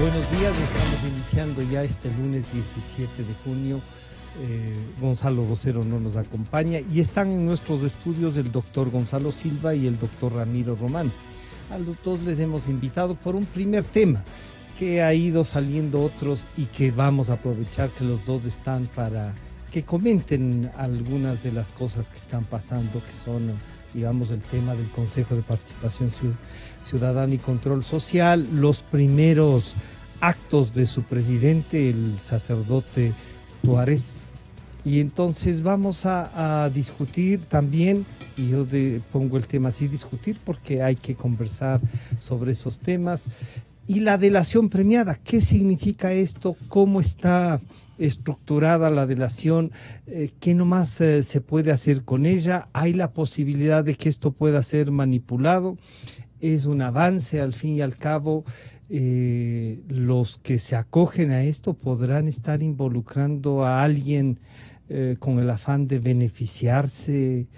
Buenos días, estamos iniciando ya este lunes 17 de junio. Gonzalo Rosero no nos acompaña y están en nuestros estudios el doctor Gonzalo Silva y el doctor Ramiro Román. A los dos les hemos invitado por un primer tema que ha ido saliendo otros y que vamos a aprovechar que los dos están para que comenten algunas de las cosas que están pasando, que son, digamos, el tema del Consejo de Participación Ciudadana y Control Social, los primeros actos de su presidente, el sacerdote Tuárez. Y entonces vamos a discutir también, y yo pongo el tema así, discutir, porque hay que conversar sobre esos temas. Y la delación premiada, ¿qué significa esto? ¿Cómo está estructurada la delación? ¿Qué nomás se puede hacer con ella? ¿Hay la posibilidad de que esto pueda ser manipulado? Es un avance, al fin y al cabo. Los que se acogen a esto podrán estar involucrando a alguien con el afán de beneficiarse,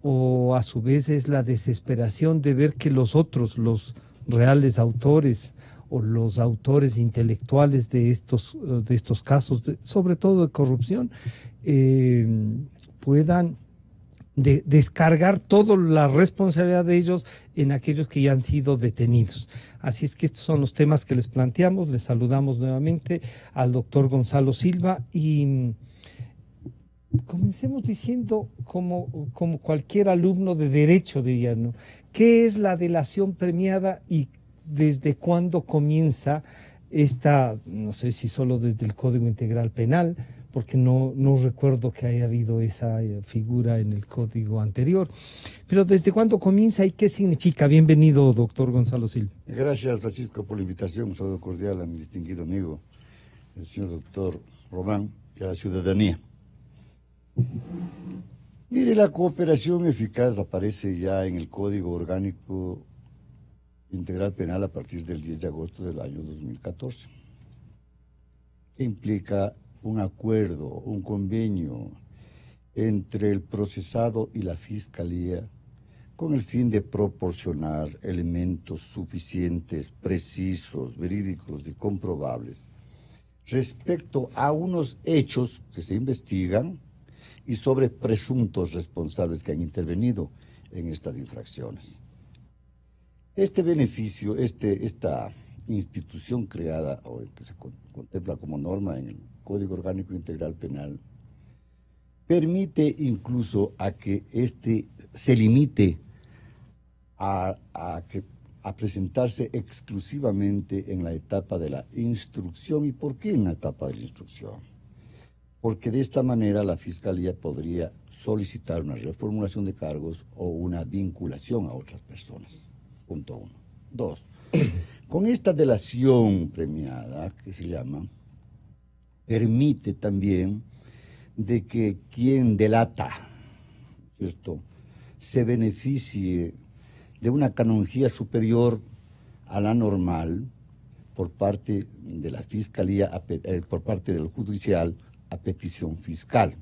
o a su vez es la desesperación de ver que los otros, los reales autores o los autores intelectuales de estos casos, sobre todo de corrupción, puedan descargar toda la responsabilidad de ellos en aquellos que ya han sido detenidos. Así es que estos son los temas que les planteamos. Les saludamos nuevamente al doctor Gonzalo Silva y comencemos diciendo, como cualquier alumno de Derecho diría, ¿no? ¿Qué es la delación premiada y desde cuándo comienza esta? No sé si solo desde el Código Integral Penal, porque no recuerdo que haya habido esa figura en el código anterior. Pero ¿desde cuándo comienza y qué significa? Bienvenido, doctor Gonzalo Silva. Gracias, Francisco, por la invitación. Un saludo cordial a mi distinguido amigo, el señor doctor Román, y a la ciudadanía. Mire, la cooperación eficaz aparece ya en el Código Orgánico Integral Penal a partir del 10 de agosto del año 2014, que implica un acuerdo, un convenio entre el procesado y la Fiscalía con el fin de proporcionar elementos suficientes, precisos, verídicos y comprobables respecto a unos hechos que se investigan y sobre presuntos responsables que han intervenido en estas infracciones. Este beneficio, esta institución creada o que se contempla como norma en el Código Orgánico Integral Penal, permite incluso a que se limite a presentarse exclusivamente en la etapa de la instrucción. ¿Y por qué en la etapa de la instrucción? Porque de esta manera la Fiscalía podría solicitar una reformulación de cargos o una vinculación a otras personas. Punto 1. 2. Con esta delación premiada, que se llama, permite también de que quien delata, ¿cierto?, se beneficie de una canonjía superior a la normal por parte de la Fiscalía, por parte del judicial, a petición fiscal,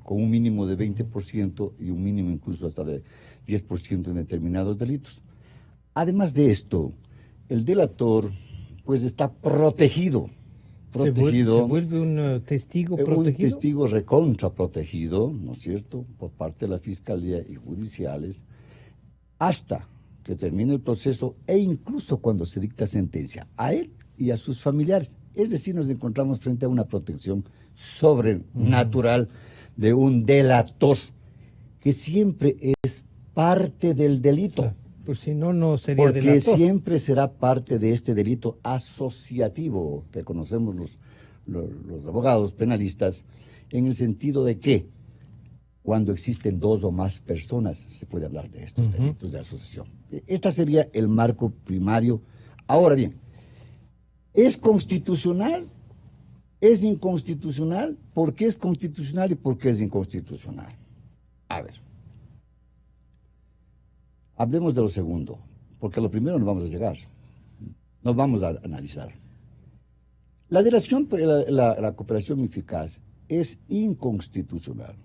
con un mínimo de 20% y un mínimo incluso hasta de 10% en determinados delitos. Además de esto, el delator pues está protegido. ¿Se vuelve un testigo protegido? Un testigo recontra protegido, ¿no es cierto?, por parte de la Fiscalía y judiciales, hasta que termine el proceso e incluso cuando se dicta sentencia, a él y a sus familiares. Es decir, nos encontramos frente a una protección sobrenatural de un delator que siempre es parte del delito. Claro, pues si no, no sería porque delator. Porque siempre será parte de este delito asociativo que conocemos los abogados penalistas, en el sentido de que cuando existen dos o más personas se puede hablar de estos delitos de asociación. Este sería el marco primario. Ahora bien, ¿es constitucional? ¿Es inconstitucional? ¿Por qué es constitucional y por qué es inconstitucional? A ver, hablemos de lo segundo, porque a lo primero no vamos a llegar, nos vamos a analizar. La delación, la cooperación eficaz es inconstitucional.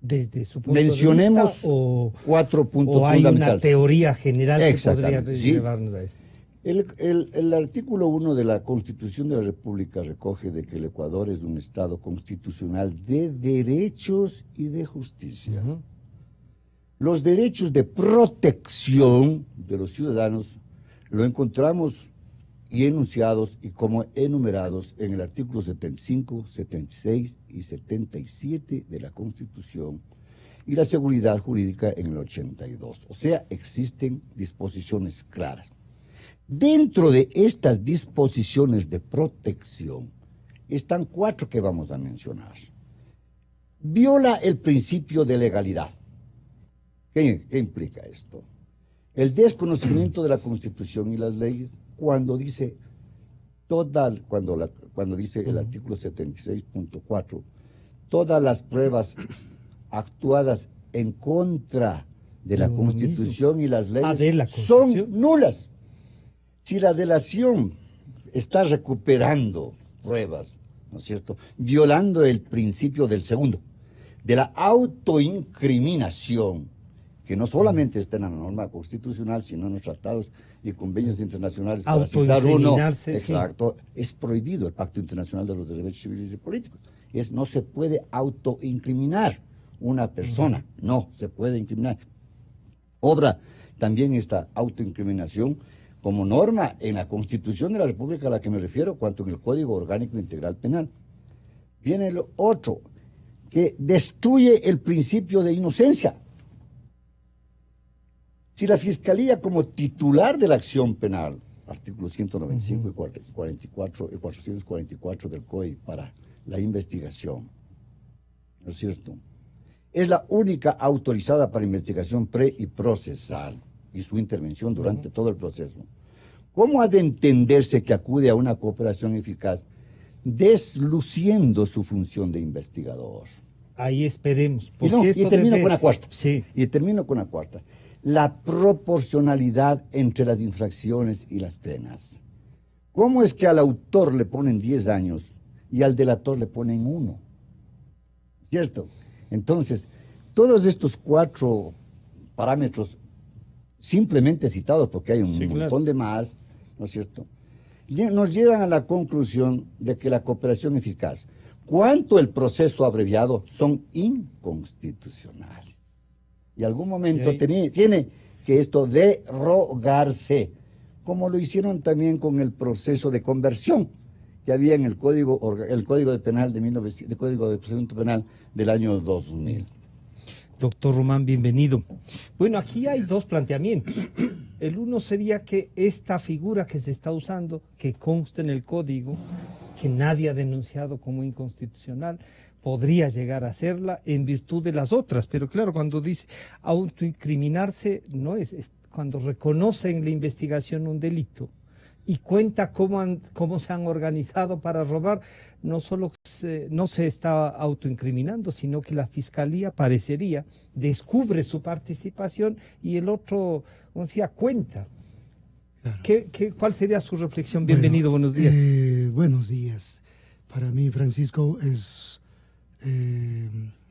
Desde su punto Mencionemos de vista, 4 puntos o hay fundamentales. una teoría general que podría llevarnos a eso. El artículo 1 de la Constitución de la República recoge de que el Ecuador es un Estado constitucional de derechos y de justicia. Los derechos de protección de los ciudadanos lo encontramos y enunciados y como enumerados en el artículo 75, 76 y 77 de la Constitución, y la seguridad jurídica en el 82. O sea, existen disposiciones claras. Dentro de estas disposiciones de protección están 4 que vamos a mencionar. Viola el principio de legalidad. ¿Qué implica esto? El desconocimiento de la Constitución y las leyes cuando dice cuando dice el artículo 76.4, todas las pruebas actuadas en contra de la Constitución y las leyes son nulas. Si la delación está recuperando pruebas, ¿no es cierto?, violando el principio del segundo, de la autoincriminación, que no solamente está en la norma constitucional, sino en los tratados y convenios internacionales, para citar uno, exacto, es prohibido el Pacto Internacional de los Derechos Civiles y Políticos. No se puede autoincriminar una persona, no se puede incriminar. Obra también esta autoincriminación como norma en la Constitución de la República a la que me refiero, cuanto en el Código Orgánico Integral Penal. Viene el otro, que destruye el principio de inocencia. Si la Fiscalía, como titular de la acción penal, artículo 195 y 444 del COI para la investigación, ¿no es cierto?, es la única autorizada para investigación pre y procesal y su intervención durante todo el proceso, ¿cómo ha de entenderse que acude a una cooperación eficaz desluciendo su función de investigador? Ahí esperemos. Y termino con la cuarta. Sí. Y termino con la cuarta. La proporcionalidad entre las infracciones y las penas. ¿Cómo es que al autor le ponen 10 años y al delator le ponen 1? ¿Cierto? Entonces, todos estos 4 parámetros simplemente citados, porque hay un montón de más, ¿no es cierto?, nos llevan a la conclusión de que la cooperación eficaz, cuanto el proceso abreviado, son inconstitucionales. Y algún momento tiene que esto derogarse, como lo hicieron también con el proceso de conversión que había en el Código de Penal de Código de Procedimiento Penal del año 2000. Doctor Román, bienvenido. Bueno, aquí hay 2 planteamientos. El uno sería que esta figura que se está usando, que consta en el código, que nadie ha denunciado como inconstitucional, podría llegar a serla en virtud de las otras. Pero claro, cuando dice autoincriminarse, no es cuando reconoce en la investigación un delito y cuenta cómo se han organizado para robar, no solo no se está autoincriminando, sino que la Fiscalía parecería, descubre su participación y el otro, como decía, cuenta. Claro. ¿Cuál sería su reflexión? Bienvenido, buenos días. Buenos días. Para mí, Francisco, es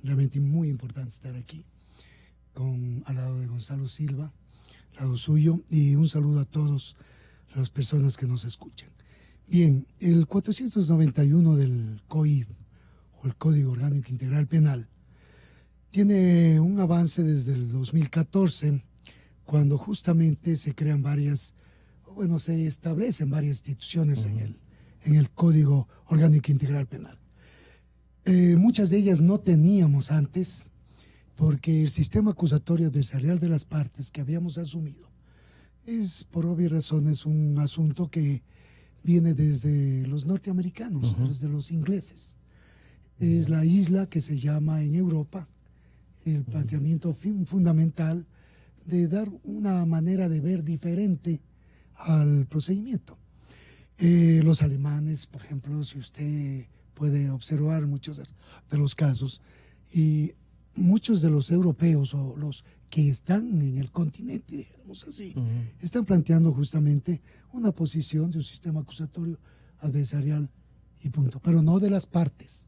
realmente muy importante estar aquí, al lado de Gonzalo Silva, al lado suyo, y un saludo a todas las personas que nos escuchan. Bien, el 491 del COI, o el Código Orgánico Integral Penal, tiene un avance desde el 2014, cuando justamente se crean se establecen varias instituciones en el Código Orgánico Integral Penal. Muchas de ellas no teníamos antes, porque el sistema acusatorio adversarial de las partes que habíamos asumido es, por obvias razones, un asunto que viene desde los norteamericanos, desde los ingleses. Es la isla que se llama en Europa el planteamiento fundamental de dar una manera de ver diferente al procedimiento. Los alemanes, por ejemplo, si usted puede observar muchos de los casos, y muchos de los europeos o los que están en el continente, digamos así, están planteando justamente una posición de un sistema acusatorio adversarial y punto, pero no de las partes.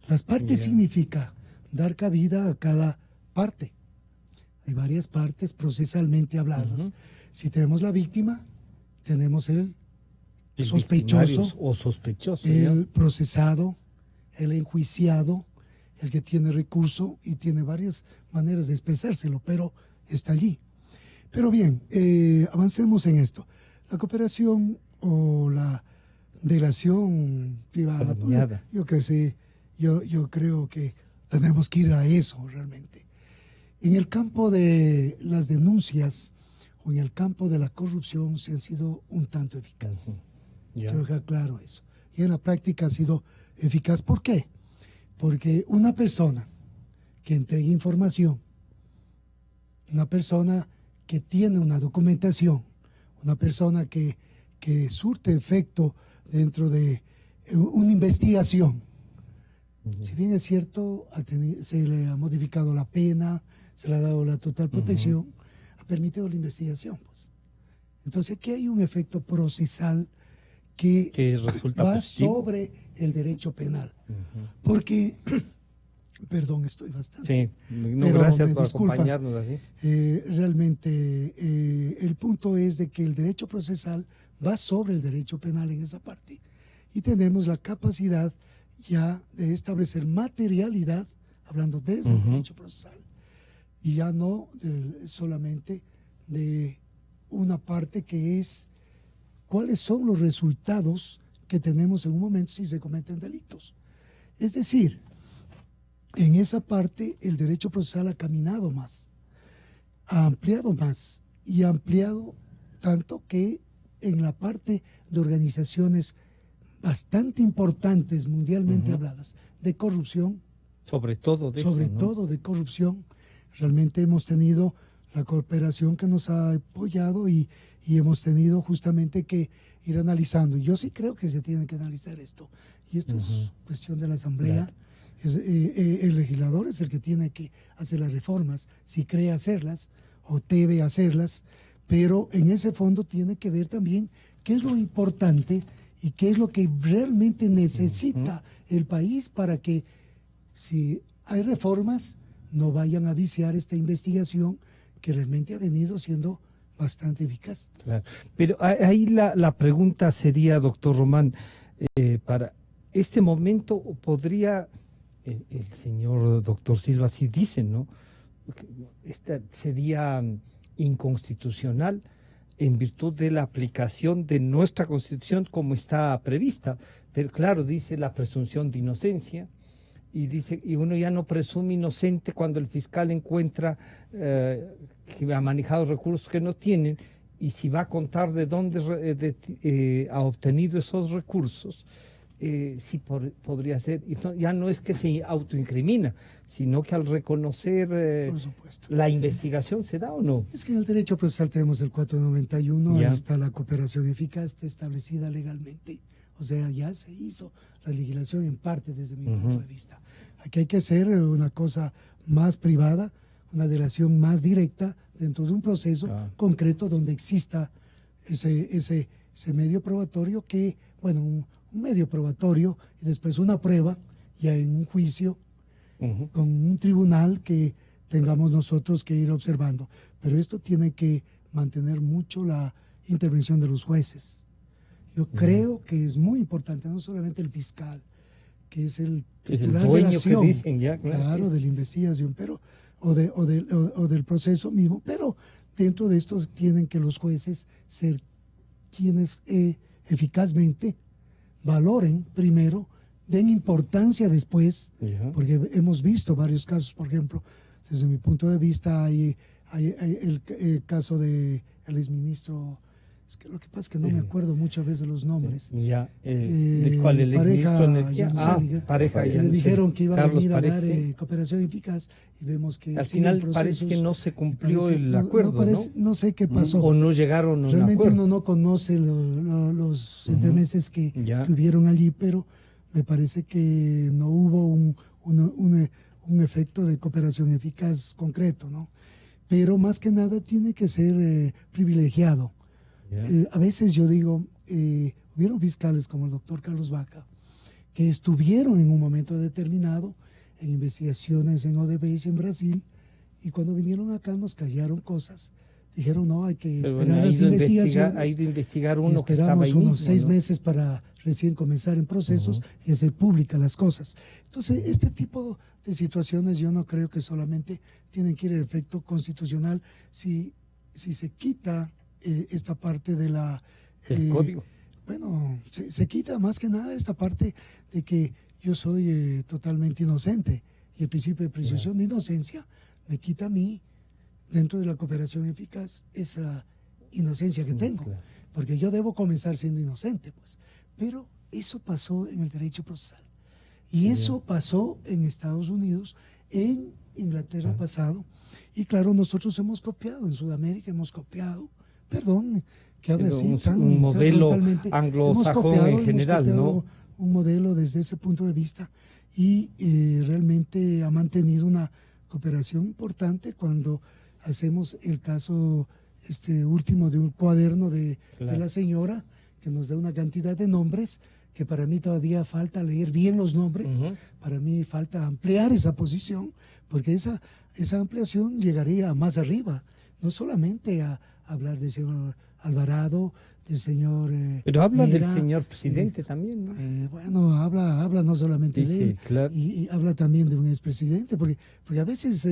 Las partes significa dar cabida a cada parte. Hay varias partes procesalmente habladas. Si tenemos la víctima tenemos el El sospechoso, victimario o sospechoso. el procesado, el enjuiciado, el que tiene recurso y tiene varias maneras de expresárselo, pero está allí. Pero bien, avancemos en esto. La cooperación o la delación privada, pues, yo creo que tenemos que ir a eso realmente. En el campo de las denuncias o en el campo de la corrupción se han sido un tanto eficaces. Quiero dejar claro eso. Y en la práctica ha sido eficaz. ¿Por qué? Porque una persona que entregue información, una persona que tiene una documentación, una persona que surte efecto dentro de una investigación, si bien es cierto, se le ha modificado la pena, se le ha dado la total protección, ha permitido la investigación. Pues. Entonces aquí hay un efecto procesal que resulta va positivo sobre el derecho penal. Porque, perdón, estoy bastante... Sí, no, gracias por acompañarnos así. Realmente el punto es de que el derecho procesal va sobre el derecho penal en esa parte. Y tenemos la capacidad ya de establecer materialidad, hablando desde el derecho procesal, y ya no solamente de una parte que es cuáles son los resultados que tenemos en un momento si se cometen delitos. Es decir, en esa parte el derecho procesal ha caminado más, ha ampliado más y ha ampliado tanto que en la parte de organizaciones bastante importantes mundialmente habladas de corrupción, sobre todo de corrupción, realmente hemos tenido la cooperación que nos ha apoyado y hemos tenido justamente que ir analizando. Yo sí creo que se tiene que analizar esto. Y esto es cuestión de la Asamblea. El legislador es el que tiene que hacer las reformas, si cree hacerlas o debe hacerlas, pero en ese fondo tiene que ver también qué es lo importante y qué es lo que realmente necesita el país para que si hay reformas no vayan a viciar esta investigación que realmente ha venido siendo bastante eficaz. Claro. Pero ahí la pregunta sería, doctor Román, para este momento podría el señor doctor Silva, si dice, ¿no? Esta sería inconstitucional en virtud de la aplicación de nuestra Constitución como está prevista. Pero claro, dice la presunción de inocencia, y dice, y uno ya no presume inocente cuando el fiscal encuentra que ha manejado recursos que no tienen, y si va a contar de dónde ha obtenido esos recursos, sí podría ser. Ya no es que se autoincrimina, sino que al reconocer la investigación se da o no. Es que en el derecho procesal tenemos el 491, ahí está la cooperación eficaz, está establecida legalmente. O sea, ya se hizo la legislación en parte desde mi punto de vista. Aquí hay que hacer una cosa más privada, una delación más directa dentro de un proceso concreto donde exista ese medio probatorio que, bueno, un medio probatorio y después una prueba ya en un juicio con un tribunal que tengamos nosotros que ir observando. Pero esto tiene que mantener mucho la intervención de los jueces. Yo creo que es muy importante, no solamente el fiscal, que es el titular dueño de la acción, que dicen ya, claro, de la investigación, pero o del proceso mismo, pero dentro de esto tienen que los jueces ser quienes eficazmente valoren primero, den importancia después, porque hemos visto varios casos, por ejemplo, desde mi punto de vista hay el caso del exministro. Es que lo que pasa es que no me acuerdo muchas veces los nombres. ¿De cuál? ¿El exministro de Energía? Pareja. Le dijeron que iba a venir a dar cooperación eficaz y vemos que... Al final parece que no se cumplió el acuerdo, ¿no? No sé qué pasó. O no llegaron a un realmente acuerdo. Uno no conoce los entremeses que hubieron allí, pero me parece que no hubo un efecto de cooperación eficaz concreto, ¿no? Pero más que nada tiene que ser privilegiado. A veces yo digo, hubieron fiscales como el doctor Carlos Vaca, que estuvieron en un momento determinado en investigaciones en Odebrecht en Brasil, y cuando vinieron acá nos callaron cosas, dijeron no, hay que Pero esperar las investigaciones. Ha ido a investigar Y uno que estaba esperamos ahí unos mismo, 6 ¿no? meses para recién comenzar en procesos y hacer públicas las cosas. Entonces, este tipo de situaciones yo no creo que solamente tienen que ir al efecto constitucional. Si se quita esta parte de la... El código. Bueno, se quita más que nada esta parte de que yo soy totalmente inocente y el principio de presunción de inocencia me quita a mí, dentro de la cooperación eficaz, esa inocencia que tengo, Claro. porque yo debo comenzar siendo inocente, pues. Pero eso pasó en el derecho procesal y eso pasó en Estados Unidos, en Inglaterra pasado, y claro, nosotros hemos copiado, en Sudamérica hemos copiado, perdón, que hable Pero así, un modelo frontalmente. anglosajón en general, hemos ¿no? copiado un modelo desde ese punto de vista y realmente ha mantenido una cooperación importante cuando hacemos el caso último de un cuaderno de la señora que nos da una cantidad de nombres que para mí todavía falta leer bien los nombres, para mí falta ampliar esa posición, porque esa ampliación llegaría más arriba, no solamente a hablar del señor Alvarado, del señor Pero habla Mera, del señor presidente también, ¿no? bueno, habla no solamente Dice, de él, claro. y habla también de un expresidente, porque a veces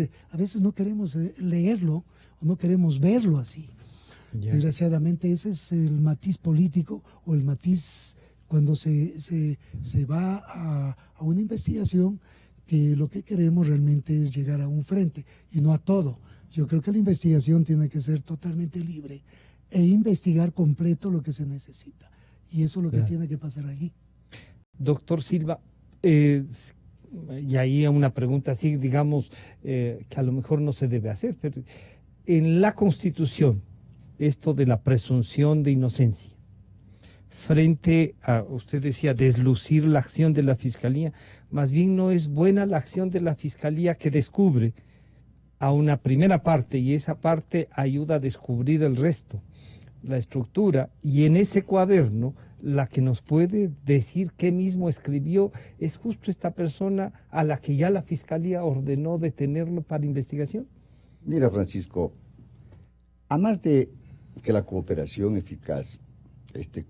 no queremos leerlo o no queremos verlo así. Ya. Desgraciadamente ese es el matiz político o el matiz cuando se va a una investigación, que lo que queremos realmente es llegar a un frente y no a todo. Yo creo que la investigación tiene que ser totalmente libre e investigar completo lo que se necesita. Y eso es lo que tiene que pasar allí. Doctor Silva, y ahí una pregunta así, digamos, que a lo mejor no se debe hacer, pero en la Constitución, esto de la presunción de inocencia, frente a, usted decía, deslucir la acción de la Fiscalía, más bien no es buena la acción de la Fiscalía que descubre a una primera parte y esa parte ayuda a descubrir el resto, la estructura, y en ese cuaderno la que nos puede decir qué mismo escribió es justo esta persona a la que ya la Fiscalía ordenó detenerlo para investigación. Mira, Francisco, además de que la cooperación eficaz, este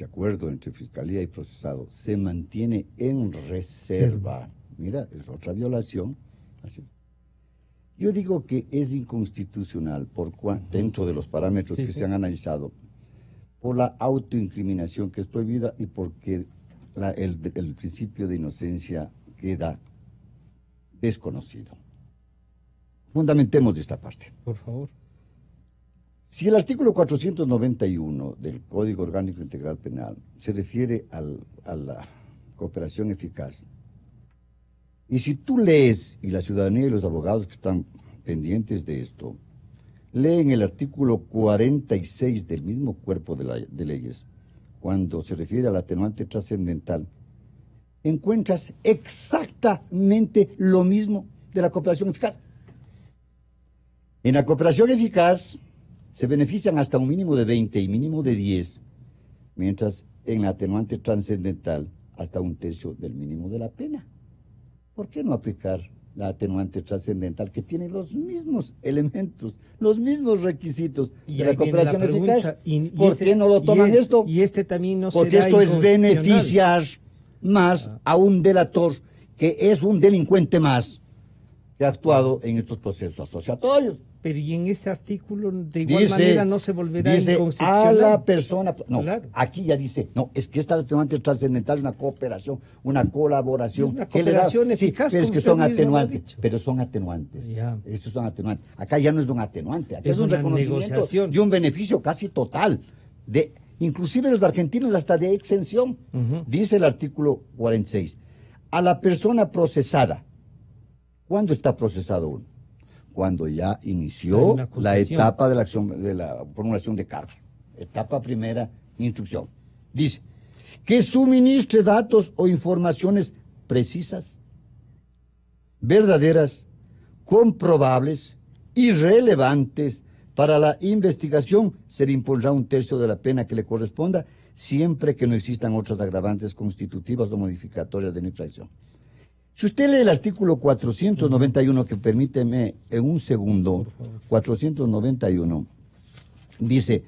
acuerdo entre Fiscalía y procesado se mantiene en reserva. Mira, es otra violación. Así. Yo digo que es inconstitucional dentro de los parámetros que se han analizado, por la autoincriminación que es prohibida y porque el principio de inocencia queda desconocido. Fundamentemos esta parte. Por favor. Si el artículo 491 del Código Orgánico Integral Penal se refiere a la cooperación eficaz, y si tú lees, y la ciudadanía y los abogados que están pendientes de esto, leen el artículo 46 del mismo cuerpo de leyes, cuando se refiere al atenuante trascendental, encuentras exactamente lo mismo de la cooperación eficaz. En la cooperación eficaz se benefician hasta un mínimo de 20 y mínimo de 10, mientras en la atenuante trascendental hasta 1/3 del mínimo de la pena. ¿Por qué no aplicar la atenuante trascendental que tiene los mismos elementos, los mismos requisitos de la cooperación eficaz? ¿Por qué no lo toman esto? Y también no porque esto es beneficiar más a un delator que es un delincuente más que ha actuado en estos procesos asociatorios. Pero y en ese artículo de igual manera no se volverá inconstitucional. A la persona, no, claro. Aquí ya dice, no, es que esta atenuante trascendental es una cooperación, una colaboración. Una cooperación eficaz, pero es que son atenuantes, pero son atenuantes. Ya. Estos son atenuantes. Acá ya no es un atenuante, acá es un reconocimiento negociación. de un beneficio casi total, inclusive los argentinos hasta de exención. Dice el artículo 46, a la persona procesada. ¿Cuándo está procesado uno? Cuando ya inició la etapa de la acción, de la formulación de cargos. Etapa primera, instrucción. Dice, que suministre datos o informaciones precisas, verdaderas, comprobables y relevantes para la investigación, se le impondrá 1/3 de la pena que le corresponda, siempre que no existan otras agravantes constitutivas o modificatorias de la infracción. Si usted lee el artículo 491, que permíteme en un segundo, 491, dice,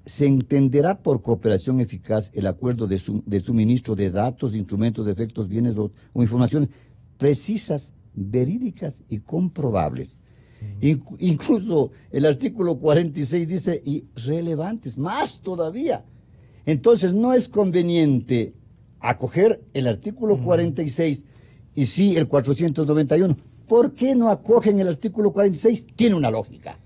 se entenderá por cooperación eficaz el acuerdo de suministro de datos, instrumentos, de efectos, bienes o informaciones precisas, verídicas y comprobables. Incluso el artículo 46 dice, y relevantes, más todavía. Entonces no es conveniente acoger el artículo 46 y sí el 491. ¿Por qué no acogen el artículo 46? Tiene una lógica.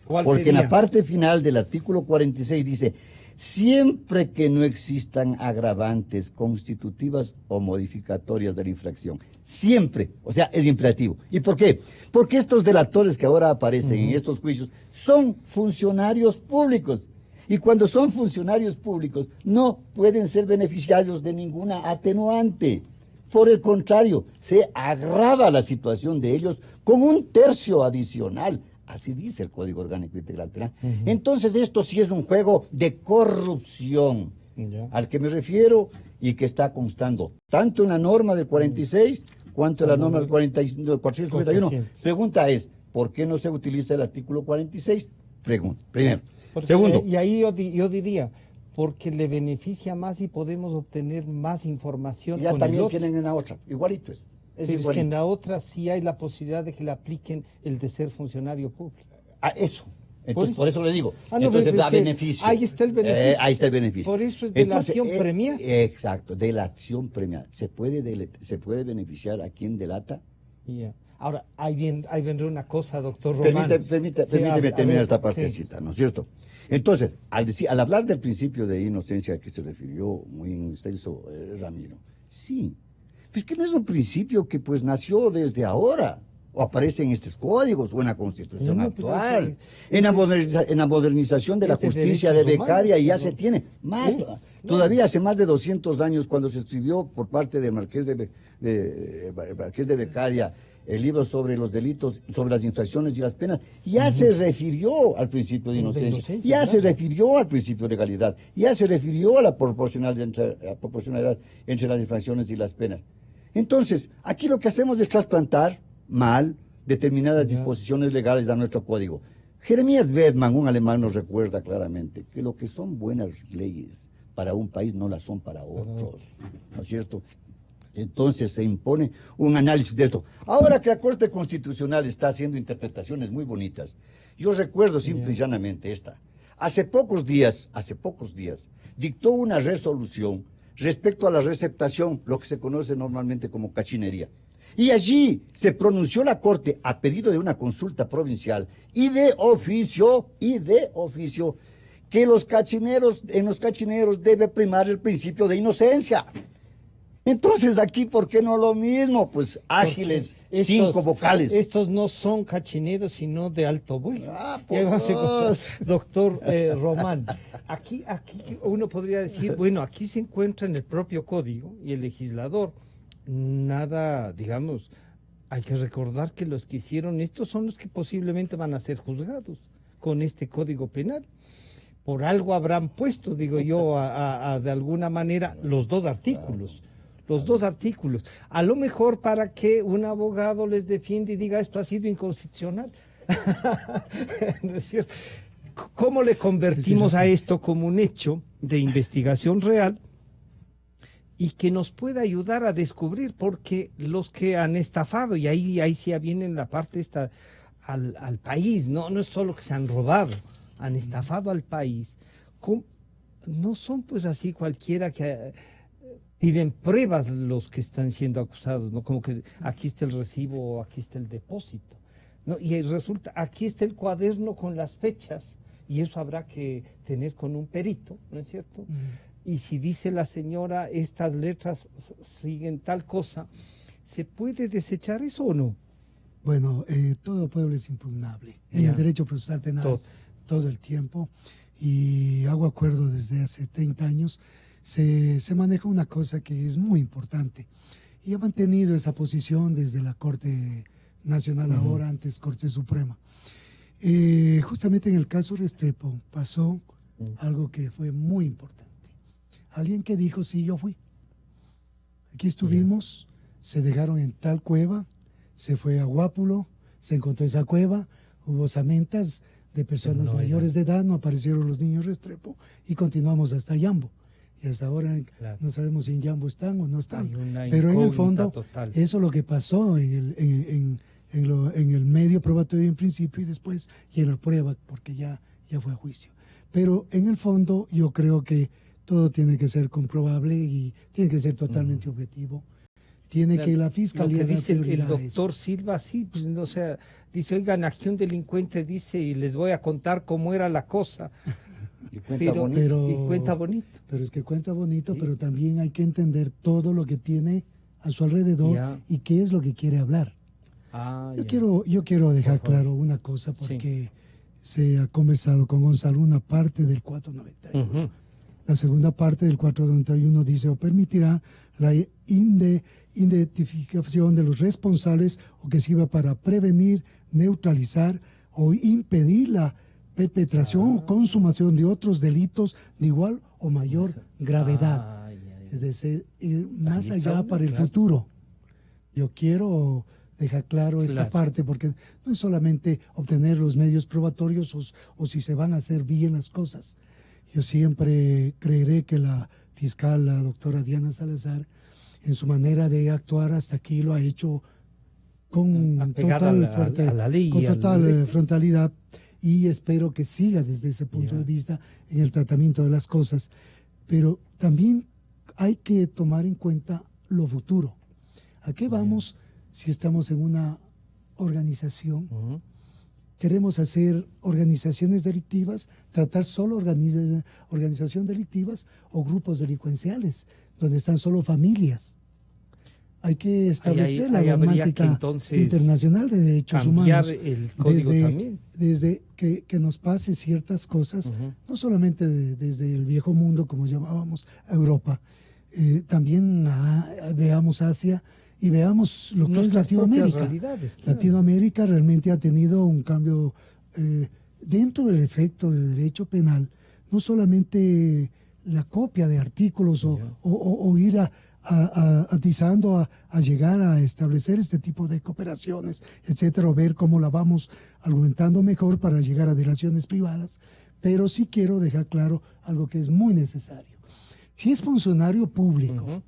Porque sería? En la parte final del artículo 46 dice, siempre que no existan agravantes constitutivas o modificatorias de la infracción. Siempre, o sea, es imperativo. ¿Y por qué? Porque estos delatores que ahora aparecen en estos juicios son funcionarios públicos. Y cuando son funcionarios públicos no pueden ser beneficiarios de ninguna atenuante. Por el contrario, se agrava la situación de ellos con un tercio adicional. Así dice el Código Orgánico Integral Penal. Entonces esto sí es un juego de corrupción al que me refiero y que está constando tanto en la norma del 46 cuanto en la norma del 451. Pregunta es, ¿por qué no se utiliza el artículo 46? Pregunta, primero. Segundo. Y ahí yo diría, porque le beneficia más y podemos obtener más información. Ya también tienen una otra, igualito es. Es que en la otra sí hay la posibilidad de que le apliquen el de ser funcionario público. Eso. Entonces, por eso le digo. Entonces da beneficio. Ahí está el beneficio. Ahí está el beneficio. Por eso es delación premiada. Exacto, delación premiada. ¿Se puede beneficiar a quien delata? Yeah. Ahora, ahí vendrá una cosa, doctor Román. Permíteme terminar esta partecita, ¿no es cierto? Entonces, al hablar del principio de inocencia al que se refirió muy extenso Ramiro, sí. Pues que no es un principio que pues nació desde ahora, o aparece en estos códigos, o en la Constitución actual, en la modernización de la justicia de becaria, y ya se tiene más. Todavía hace más de 200 años, cuando se escribió por parte del Marqués de Becaria el libro sobre los delitos, sobre las infracciones y las penas, ya se refirió al principio de inocencia, ya se refirió al principio de legalidad, ya se refirió a la proporcionalidad entre las infracciones y las penas. Entonces, aquí lo que hacemos es trasplantar mal determinadas disposiciones legales a nuestro código. Jeremías Bergman, un alemán, nos recuerda claramente que lo que son buenas leyes para un país no las son para otros, ¿no es cierto? Entonces se impone un análisis de esto. Ahora que la Corte Constitucional está haciendo interpretaciones muy bonitas, yo recuerdo simple y llanamente esta. Hace pocos días, dictó una resolución respecto a la receptación, lo que se conoce normalmente como cachinería. Y allí se pronunció la Corte a pedido de una consulta provincial y de oficio, que en los cachineros debe primar el principio de inocencia. Entonces aquí, ¿por qué no lo mismo? Pues ágiles, 5 vocales. Estos no son cachineros, sino de alto vuelo. Doctor Román, aquí uno podría decir, bueno, aquí se encuentra en el propio código y el legislador. Nada, digamos, hay que recordar que los que hicieron esto son los que posiblemente van a ser juzgados con este código penal. Por algo habrán puesto, digo yo, de alguna manera, los dos artículos. A lo mejor para que un abogado les defienda y diga esto ha sido inconstitucional. ¿No es cierto? ¿Cómo le convertimos a esto como un hecho de investigación real y que nos pueda ayudar a descubrir? Porque los que han estafado, y ahí sí viene la parte esta al país, no es solo que se han robado, han estafado al país. No son pues así cualquiera que piden pruebas los que están siendo acusados, ¿no? Como que aquí está el recibo o aquí está el depósito, ¿no? Y resulta, aquí está el cuaderno con las fechas, y eso habrá que tener con un perito, ¿no es cierto? Y si dice la señora, estas letras siguen tal cosa, ¿se puede desechar eso o no? Bueno, todo pueblo es impugnable. En el derecho procesal penal todo el tiempo, y hago acuerdo desde hace 30 años, se maneja una cosa que es muy importante, y ha mantenido esa posición desde la Corte Nacional, ahora antes Corte Suprema. Justamente en el caso Restrepo pasó algo que fue muy importante. Alguien que dijo, sí, yo fui. Aquí estuvimos, se dejaron en tal cueva, se fue a Guápulo, se encontró esa cueva, hubo osamentas de personas mayores de edad, no aparecieron los niños Restrepo y continuamos hasta Yambo. Y hasta ahora no sabemos si en Yambo están o no están. Pero en el fondo, total. Eso es lo que pasó en el medio probatorio en principio y después y en la prueba, porque ya fue a juicio. Pero en el fondo yo creo que todo tiene que ser comprobable y tiene que ser totalmente objetivo. Tiene que la fiscalía... Lo que dice el doctor Silva, sí, pues, o sea, dice, oigan, acción delincuente, dice, y les voy a contar cómo era la cosa. Y cuenta bonito. Y cuenta bonito. Pero es que cuenta bonito, sí. Pero también hay que entender todo lo que tiene a su alrededor y qué es lo que quiere hablar. Yo quiero dejar claro una cosa, porque se ha conversado con Gonzalo una parte del 491. La segunda parte del 491 dice, o permitirá la identificación de los responsables o que sirva para prevenir, neutralizar o impedir la perpetración o consumación de otros delitos de igual o mayor gravedad. Es decir, ir más allá para el futuro. Yo quiero dejar claro esta parte, porque no es solamente obtener los medios probatorios o si se van a hacer bien las cosas. Yo siempre creeré que la fiscal, la doctora Diana Salazar, en su manera de actuar hasta aquí lo ha hecho con total frontalidad, y espero que siga desde ese punto de vista en el tratamiento de las cosas. Pero también hay que tomar en cuenta lo futuro. ¿A qué vamos si estamos en una organización? Queremos hacer organizaciones delictivas, tratar solo organizaciones delictivas o grupos delincuenciales, donde están solo familias. Hay que establecer la normática internacional de derechos humanos. El código desde que nos pase ciertas cosas, no solamente desde el viejo mundo, como llamábamos Europa, también veamos Asia y veamos lo que es Latinoamérica. Latinoamérica realmente ha tenido un cambio dentro del efecto del derecho penal, no solamente la copia de artículos o ir atizando a llegar a establecer este tipo de cooperaciones, etcétera, o ver cómo la vamos argumentando mejor para llegar a delaciones privadas. Pero sí quiero dejar claro algo que es muy necesario. Si es funcionario público,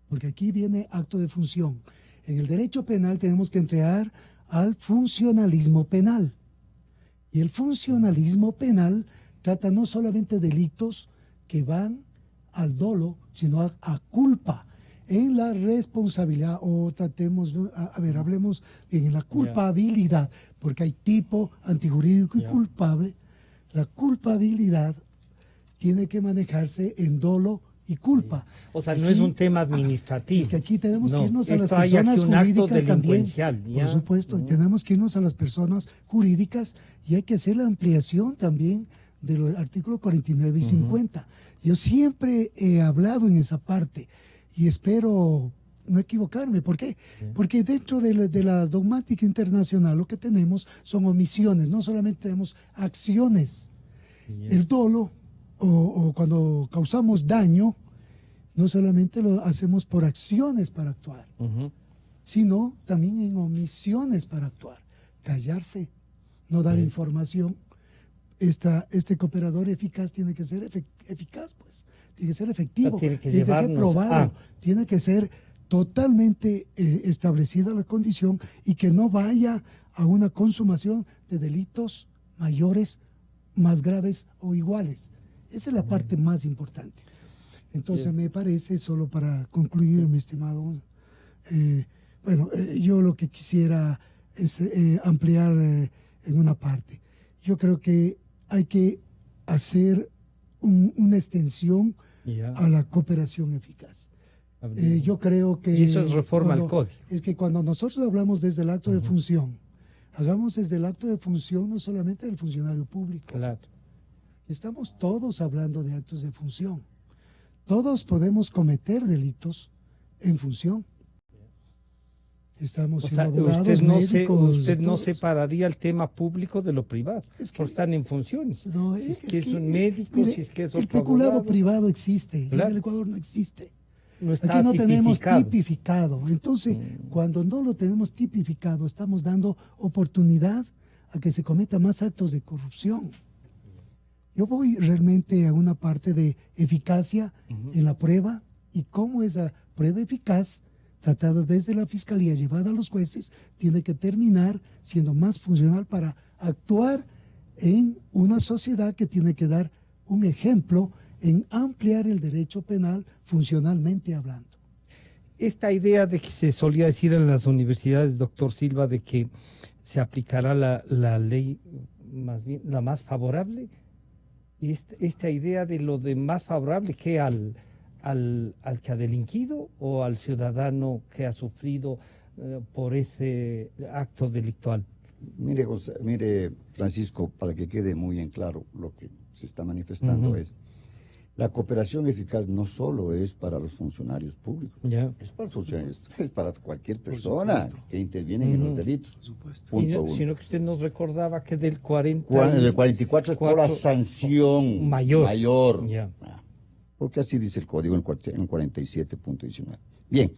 porque aquí viene acto de función, en el derecho penal tenemos que entrar al funcionalismo penal. Y el funcionalismo penal trata no solamente delitos que van al dolo, sino a culpa, en la responsabilidad, o tratemos, hablemos bien, en la culpabilidad, porque hay tipo antijurídico y culpable. La culpabilidad tiene que manejarse en dolo y culpa. O sea, aquí, no es un tema administrativo. Es que aquí tenemos que irnos a las personas jurídicas también. Por supuesto, tenemos que irnos a las personas jurídicas y hay que hacer la ampliación también de los artículos 49 y 50. Yo siempre he hablado en esa parte y espero no equivocarme. ¿Por qué? Porque dentro de la dogmática internacional lo que tenemos son omisiones, no solamente tenemos acciones. El dolo o cuando causamos daño, no solamente lo hacemos por acciones para actuar, sino también en omisiones para actuar. Callarse, no dar información. Este cooperador eficaz tiene que ser eficaz, pues, tiene que ser efectivo, tiene que ser probado, tiene que ser totalmente establecida la condición y que no vaya a una consumación de delitos mayores, más graves o iguales. Esa es la parte más importante. Entonces me parece, solo para concluir, mi estimado, yo lo que quisiera es ampliar en una parte. Yo creo que hay que hacer una extensión a la cooperación eficaz. Yo creo que... Y eso es reforma al código. Es que cuando nosotros hablamos desde el acto de función, hagamos desde el acto de función no solamente del funcionario público. Claro. Estamos todos hablando de actos de función. Todos podemos cometer delitos en función. Estamos abogados, médicos. Usted no separaría el tema público de lo privado, porque están en funciones. No, si es un médico, si es que es otro el peculado abogado. Privado existe, Claro. en el Ecuador no existe. No está Aquí no tenemos tipificado. tipificado. Entonces, cuando no lo tenemos tipificado, estamos dando oportunidad a que se cometa más actos de corrupción. Yo voy realmente a una parte de eficacia en la prueba y cómo esa prueba eficaz, tratada desde la Fiscalía, llevada a los jueces, tiene que terminar siendo más funcional para actuar en una sociedad que tiene que dar un ejemplo en ampliar el derecho penal funcionalmente hablando. Esta idea de que se solía decir en las universidades, doctor Silva, de que se aplicará la ley más bien la más favorable, y esta idea de lo de más favorable que al que ha delinquido o al ciudadano que ha sufrido por ese acto delictual. Mire, Francisco, para que quede muy en claro lo que se está manifestando es, la cooperación eficaz no solo es para los funcionarios públicos, es para los funcionarios, es para cualquier persona que interviene en los delitos. Por supuesto. Sino que usted nos recordaba que del 40... El 44 es por la sanción mayor. Ya. Porque así dice el código en 47.19. Bien,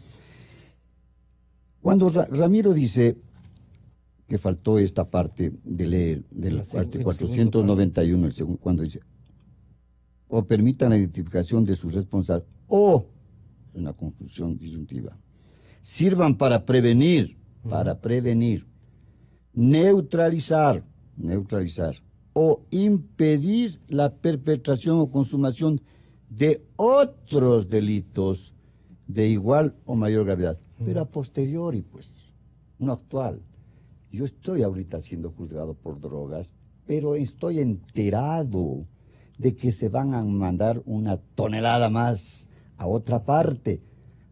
cuando Ramiro dice que faltó esta parte de leer, del 491, el segundo, cuando dice, o permitan la identificación de sus responsables, o, una conclusión disyuntiva, sirvan para prevenir, neutralizar, o impedir la perpetración o consumación de otros delitos de igual o mayor gravedad, pero a posteriori, pues, no actual. Yo estoy ahorita siendo juzgado por drogas, pero estoy enterado de que se van a mandar una tonelada más a otra parte.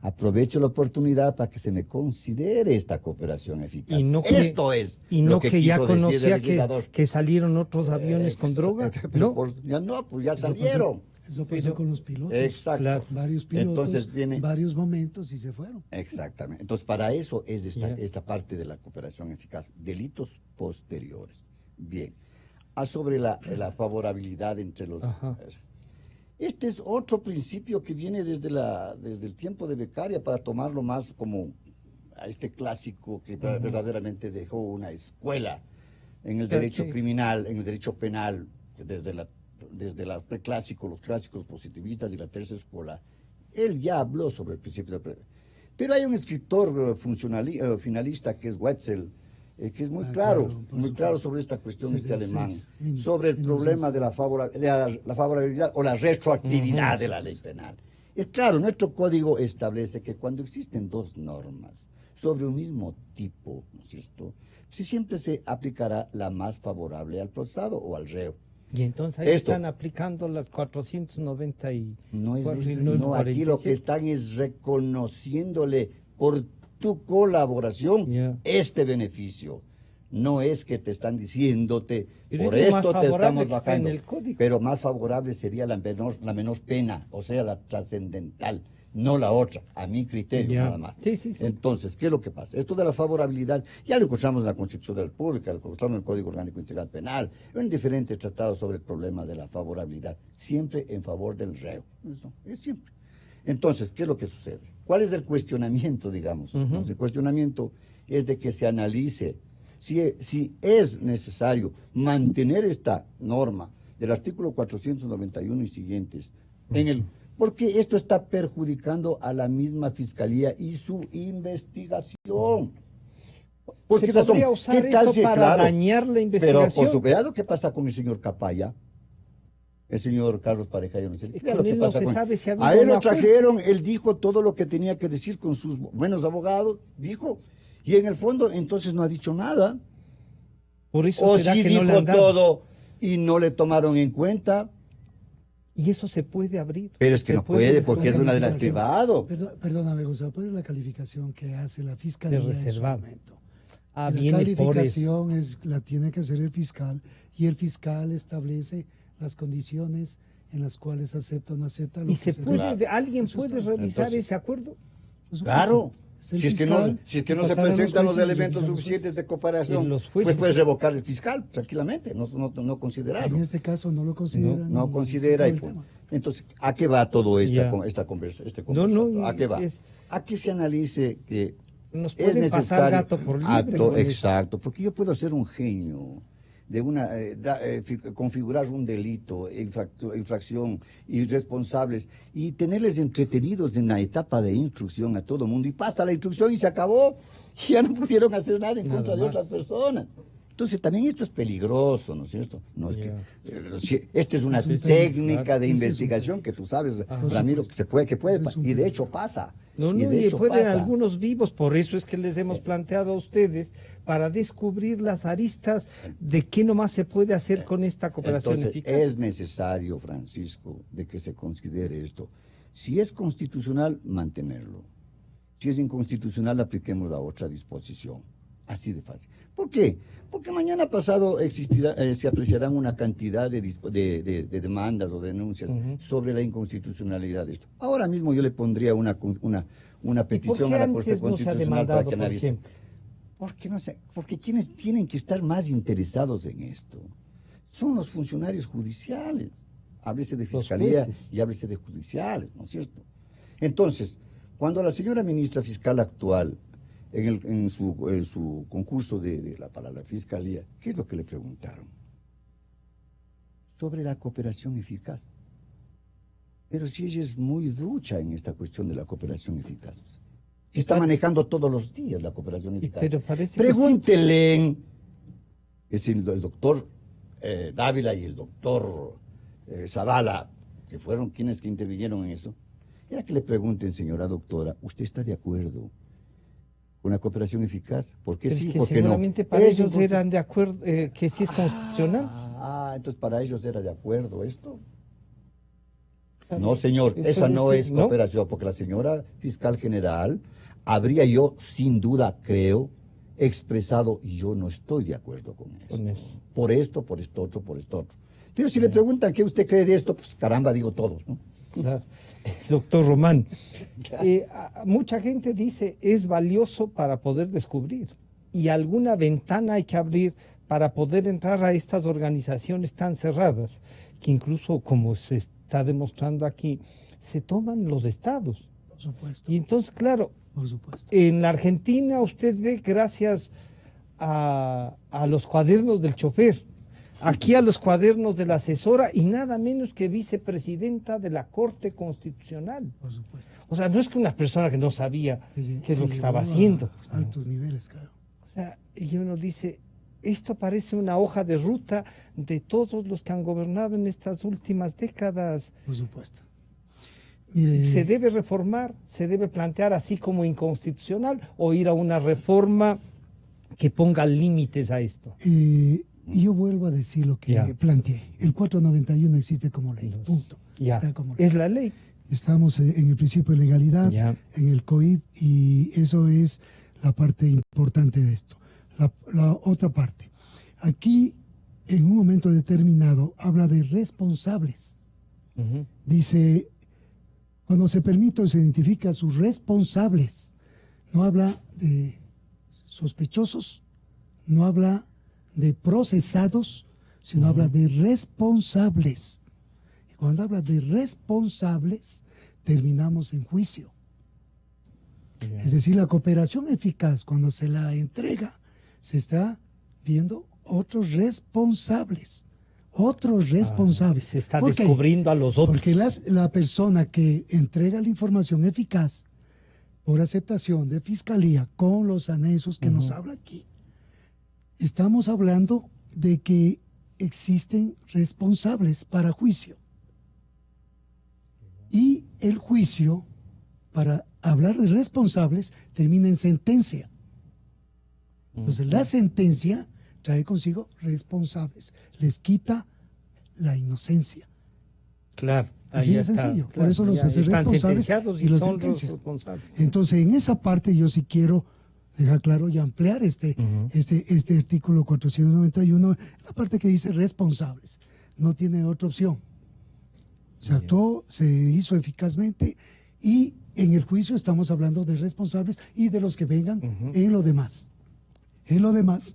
Aprovecho la oportunidad para que se me considere esta cooperación eficaz. Esto es. Y no lo que ya conocía el que salieron otros aviones con droga. No, pues ya salieron. Eso pasó con los pilotos. Exacto. Claro. Varios pilotos, Entonces varios momentos y se fueron. Exactamente. Entonces, para eso es esta parte de la cooperación eficaz. Delitos posteriores. Bien. Sobre la favorabilidad entre los... Este es otro principio que viene desde el tiempo de Beccaria, para tomarlo más como a este clásico que verdaderamente dejó una escuela en el derecho criminal, en el derecho penal, desde los clásicos positivistas y la tercera escuela. Él ya habló sobre el principio de... Pero hay un escritor finalista que es Wetzel, que es muy claro sobre esta cuestión, alemán, sobre el problema de la favorabilidad o la retroactividad de la ley penal. Es claro, nuestro código establece que cuando existen dos normas sobre un mismo tipo, ¿no es cierto?, siempre se aplicará la más favorable al procesado o al reo. Y entonces ahí están aplicando las 490 y... No, aquí lo que están es reconociéndole por tu colaboración este beneficio. No es que te están diciéndote, por esto te estamos bajando, pero más favorable sería la menor pena, o sea, la trascendental, no la otra, a mi criterio nada más. Sí. Entonces, ¿qué es lo que pasa? Esto de la favorabilidad ya lo encontramos en la Constitución de la República, lo encontramos en el Código Orgánico Integral Penal, en diferentes tratados sobre el problema de la favorabilidad, siempre en favor del reo. Eso es siempre. Entonces, ¿qué es lo que sucede? ¿Cuál es el cuestionamiento, digamos? Entonces, el cuestionamiento es de que se analice si es necesario mantener esta norma del artículo 491 y siguientes porque esto está perjudicando a la misma Fiscalía y su investigación. Porque ¿se podría usar esto para dañar la investigación? Pero, por supuesto, lo que pasa con el señor Capaya, el señor Carlos Pareja, yo no sé. A él lo trajeron, él dijo todo lo que tenía que decir con sus buenos abogados, dijo, y en el fondo entonces no ha dicho nada. Por eso o sí dijo todo y no le tomaron en cuenta. Y eso se puede abrir. Pero es que no puede porque es una de las privadas. Perdóname, Gonzalo, ¿cuál es la calificación que hace la Fiscalía de reservado? La calificación la tiene que hacer el fiscal, y el fiscal establece las condiciones en las cuales acepta o no acepta. ¿Alguien puede revisar ese acuerdo? Claro, el Si es que fiscal, no se pasar a presentan los jueces, elementos revisar los suficientes jueces. de cooperación, Y los pues jueces. puedes revocar el fiscal tranquilamente, no considerarlo. En este caso no lo considera. No ni considera se y toma el punto. Entonces, ¿a qué va todo Ya. esta conversa, este No, conversatorio? no, ¿A qué va? es- A que se analice que Nos es pueden pasar necesario. gato por libre con eso. Exacto, porque yo puedo ser un genio de configurar un delito, infracción, irresponsables, y tenerles entretenidos en la etapa de instrucción a todo el mundo, y pasa la instrucción y se acabó, y ya no pudieron hacer nada en Nada contra de más. otras personas. Entonces también esto es peligroso, ¿no es cierto? No es Ya. esta es una Es un técnica claro. de Ese es un investigación que tú sabes, Ajá. Ramiro, que puede, Ese es un y de peligro. hecho pasa. No, y no, de y hecho pueden pasa. algunos vivos, por eso es que les hemos planteado a ustedes para descubrir las aristas de qué nomás se puede hacer con esta cooperación Entonces, eficaz. es necesario, Francisco, de que se considere esto. Si es constitucional, mantenerlo. Si es inconstitucional, apliquemos la otra disposición. Así de fácil. ¿Por qué? Porque mañana pasado se apreciarán una cantidad de demandas o denuncias sobre la inconstitucionalidad de esto. Ahora mismo yo le pondría una petición a la Corte Constitucional para que analice. Porque no sé, porque quienes tienen que estar más interesados en esto son los funcionarios judiciales. Háblese de Los fiscalía jueces. y háblese de judiciales, ¿no es cierto? Entonces, cuando la señora ministra fiscal actual, en su concurso para la fiscalía, ¿qué es lo que le preguntaron? Sobre la cooperación eficaz. Pero si ella es muy ducha en esta cuestión de la cooperación eficaz. Se está manejando todos los días la cooperación eficaz. Pero parece que Pregúntele, es el doctor Dávila y el doctor Zavala, que fueron quienes que intervinieron en eso, era que le pregunten, señora doctora, ¿usted está de acuerdo con la cooperación eficaz? ¿Por qué Pero sí, es que por qué no? seguramente para Es ellos inconstitucional. eran de acuerdo que sí es constitucional. Entonces para ellos era de acuerdo esto. ¿Sabe? No, señor, Entonces, esa no es ¿no? cooperación, porque la señora fiscal general habría yo, sin duda, creo, expresado, y yo no estoy de acuerdo con esto. Con eso. Por esto, por esto otro, por esto otro. Pero si le preguntan qué usted cree de esto, pues caramba, digo todos, ¿no? Claro. Doctor Román, mucha gente dice es valioso para poder descubrir y alguna ventana hay que abrir para poder entrar a estas organizaciones tan cerradas que incluso, como se está demostrando aquí, se toman los estados. Por supuesto. Y entonces, claro, Por supuesto. en la Argentina usted ve gracias a los cuadernos del chofer, aquí a los cuadernos de la asesora y nada menos que vicepresidenta de la Corte Constitucional. Por supuesto. O sea, no es que una persona que no sabía qué es lo que estaba Llegó a haciendo. Altos niveles, claro. O sea, y uno dice, esto parece una hoja de ruta de todos los que han gobernado en estas últimas décadas. Por supuesto. Mire, ¿Se debe reformar? ¿Se debe plantear así como inconstitucional o ir a una reforma que ponga límites a esto? y yo vuelvo a decir lo que Ya. planteé. El 491 existe como ley, punto. Ya. Está como ley. Es la ley. Estamos en el principio de legalidad, Ya. en el COIP, y eso es la parte importante de esto. La otra parte. Aquí, en un momento determinado, habla de responsables. Ujú. Dice, cuando se permite o se identifica a sus responsables, no habla de sospechosos, no habla de procesados, sino habla de responsables. Y cuando habla de responsables, terminamos en juicio. Ya. Es decir, la cooperación eficaz, cuando se la entrega, se está viendo otros responsables. Otros responsables. Se está ¿Por qué? descubriendo a los otros. Porque la persona que entrega la información eficaz por aceptación de fiscalía con los anexos que nos habla aquí, estamos hablando de que existen responsables para juicio. Y el juicio, para hablar de responsables, termina en sentencia. Entonces, la sentencia trae consigo responsables, les quita la inocencia. Claro. Así ahí de está, sencillo. Por claro, eso los ya hace están responsables sentenciados y los son sentencia. responsables. Entonces, en esa parte yo sí quiero dejar claro y ampliar este artículo 491, la parte que dice responsables. No tiene otra opción. Se actuó, se hizo eficazmente Y en el juicio estamos hablando de responsables y de los que vengan en lo demás. En lo demás,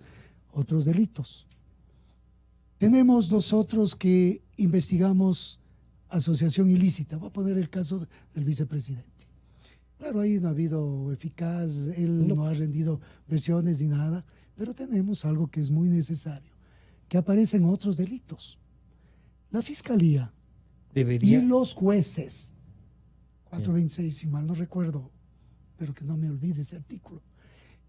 otros delitos. Tenemos nosotros que investigamos asociación ilícita. Voy a poner el caso del vicepresidente. Claro, ahí no ha habido eficaz, él no ha rendido versiones ni nada, pero tenemos algo que es muy necesario, que aparecen otros delitos. La Fiscalía y los jueces, 426, si mal no recuerdo, pero que no me olvide ese artículo,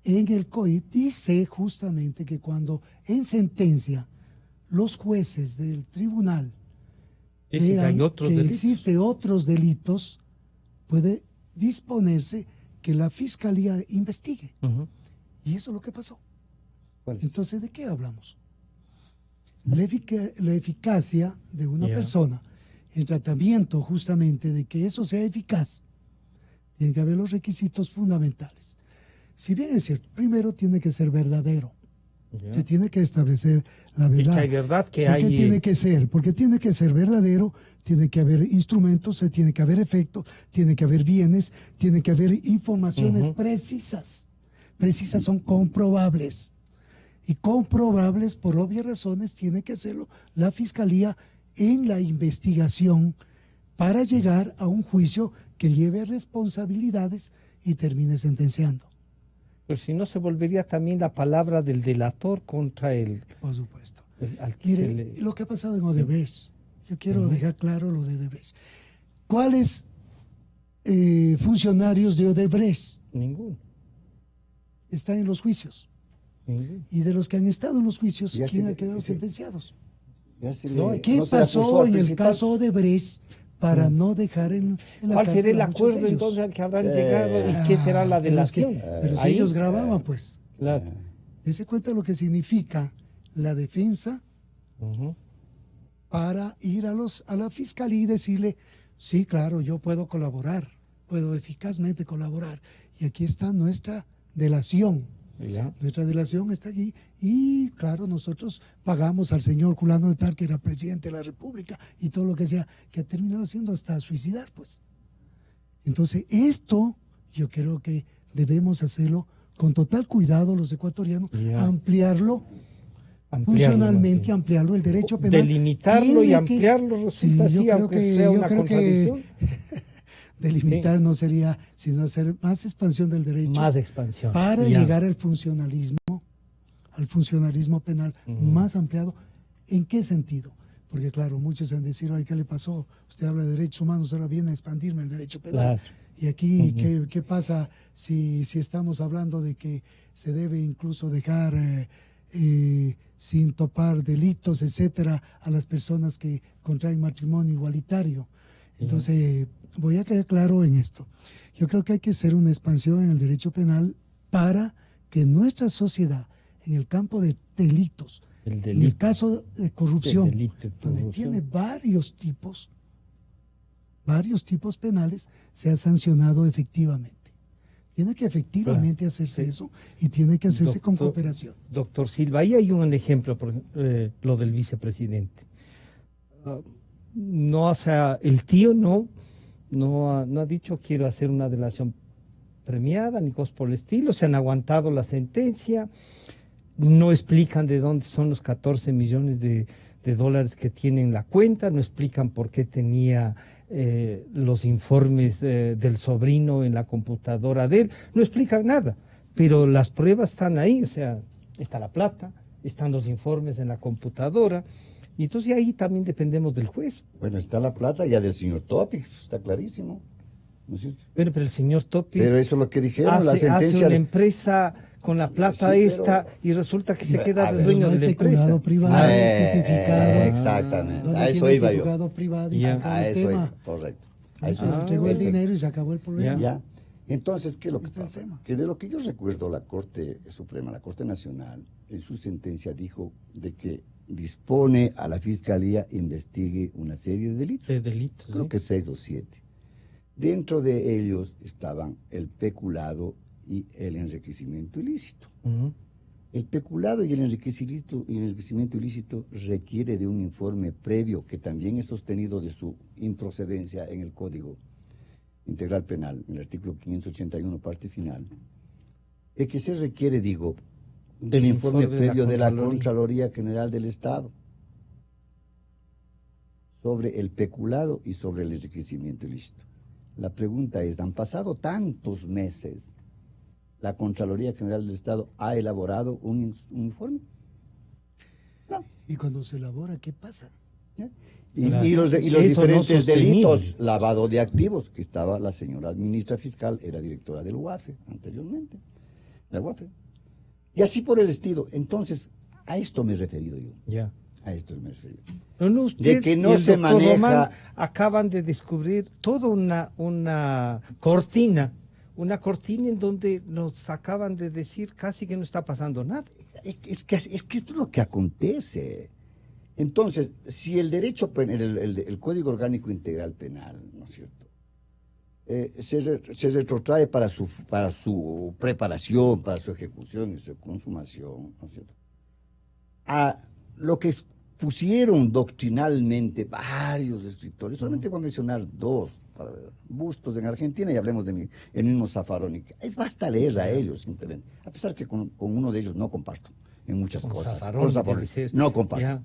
en el COIP dice justamente que cuando en sentencia los jueces del tribunal vean que existe otros delitos, puede disponerse que la Fiscalía investigue. Y eso es lo que pasó. Entonces, ¿de qué hablamos? La eficacia de una persona, el tratamiento justamente de que eso sea eficaz, tiene que haber los requisitos fundamentales. Si bien es cierto, primero tiene que ser verdadero. Se tiene que establecer la verdad. Que hay verdad que ¿Por qué hay... tiene que ser? Porque tiene que ser verdadero, tiene que haber instrumentos, tiene que haber efectos, tiene que haber bienes, tiene que haber informaciones precisas. Precisas son comprobables. Y comprobables, por obvias razones, tiene que hacerlo la Fiscalía en la investigación para llegar a un juicio que lleve responsabilidades y termine sentenciando. Pero si no, se volvería también la palabra del delator contra el... Por supuesto. Mire, lo que ha pasado en Odebrecht, yo quiero dejar claro lo de Odebrecht. ¿Cuáles funcionarios de Odebrecht? Ninguno. Están en los juicios. Ninguno. Y de los que han estado en los juicios, ¿quién ha quedado sentenciados? ¿Qué no pasó en el caso Odebrecht para no dejar en la ¿Cuál cárcel será el a muchos acuerdo de ellos? entonces al que habrán llegado y qué será la delación? Pero si ellos grababan, pues. Claro. Dese cuenta lo que significa la defensa para ir a la fiscalía y decirle, sí, claro, yo puedo colaborar, puedo eficazmente colaborar. Y aquí está nuestra delación. Nuestra delación está allí y, claro, nosotros pagamos al señor fulano de tal que era presidente de la República y todo lo que sea, que ha terminado siendo hasta suicidar, pues. Entonces, esto yo creo que debemos hacerlo con total cuidado los ecuatorianos, ampliarlo funcionalmente, ampliarlo, el derecho penal. Delimitarlo y ampliarlo resulta así, aunque sea una contradicción. Delimitar no sería sino hacer más expansión del derecho. Más expansión. Para llegar al funcionalismo penal más ampliado. ¿En qué sentido? Porque claro, muchos han decidido, ay, ¿qué le pasó? Usted habla de derechos humanos, ahora viene a expandirme el derecho penal. Claro. Y aquí, ¿qué pasa si estamos hablando de que se debe incluso dejar sin topar delitos, etcétera, a las personas que contraen matrimonio igualitario? Entonces, voy a quedar claro en esto. Yo creo que hay que hacer una expansión en el derecho penal para que nuestra sociedad, en el campo de delitos, en el caso de corrupción, donde tiene varios tipos penales, sea sancionado efectivamente. Tiene que efectivamente hacerse eso y tiene que hacerse con cooperación. Doctor Silva, ahí hay un ejemplo, por lo del vicepresidente. No, o sea, el tío no ha dicho quiero hacer una delación premiada ni cosas por el estilo, se han aguantado la sentencia, no explican de dónde son los 14 millones de dólares que tiene en la cuenta, no explican por qué tenía los informes del sobrino en la computadora de él, no explican nada, pero las pruebas están ahí, o sea, está la plata, están los informes en la computadora. Y entonces ahí también dependemos del juez. Bueno, está la plata ya del señor Topi, está clarísimo. ¿No es cierto? Pero el señor Topi... Pero eso es lo que dijeron, la sentencia... Hace una empresa con la plata y resulta que se queda el dueño de la empresa. Privado, tipificado. Exactamente, No a eso iba yo. Privado y se acabó el tema. Correcto. Entregó el dinero y se acabó el problema. Ya. Entonces, ¿qué es lo que pasa? Que de lo que yo recuerdo, la Corte Suprema, la Corte Nacional, en su sentencia dijo de que dispone a la Fiscalía investigue una serie de delitos. Creo que 6 o 7. Dentro de ellos estaban el peculado y el enriquecimiento ilícito. El peculado y el enriquecimiento ilícito requiere de un informe previo que también es sostenido de su improcedencia en el código, Integral Penal, en el artículo 581, parte final, es que se requiere, digo, del informe previo de la Contraloría General del Estado sobre el peculado y sobre el enriquecimiento ilícito. La pregunta es, han pasado tantos meses, ¿la Contraloría General del Estado ha elaborado un informe? No. Y cuando se elabora, ¿qué pasa? Y los diferentes delitos, lavado de activos, que estaba la señora ministra fiscal, era directora del UAFE anteriormente, la UAFE. Y así por el estilo. Entonces, a esto me he referido yo. Ya. A esto me he referido. No, usted de que no y el se doctor maneja. Román acaban de descubrir toda una cortina en donde nos acaban de decir casi que no está pasando nada. Es que esto es lo que acontece. Entonces, si el derecho penal, el Código Orgánico Integral Penal, ¿no es cierto?, se retrotrae para su preparación, para su ejecución y su consumación, ¿no es cierto?, a lo que pusieron doctrinalmente varios escritores, solamente voy a mencionar dos, Bustos en Argentina, y hablemos de el mismo Zaffaroni. Basta leer a ellos simplemente, a pesar que con uno de ellos no comparto en muchas cosas. Con Zaffaroni no comparto. Ya.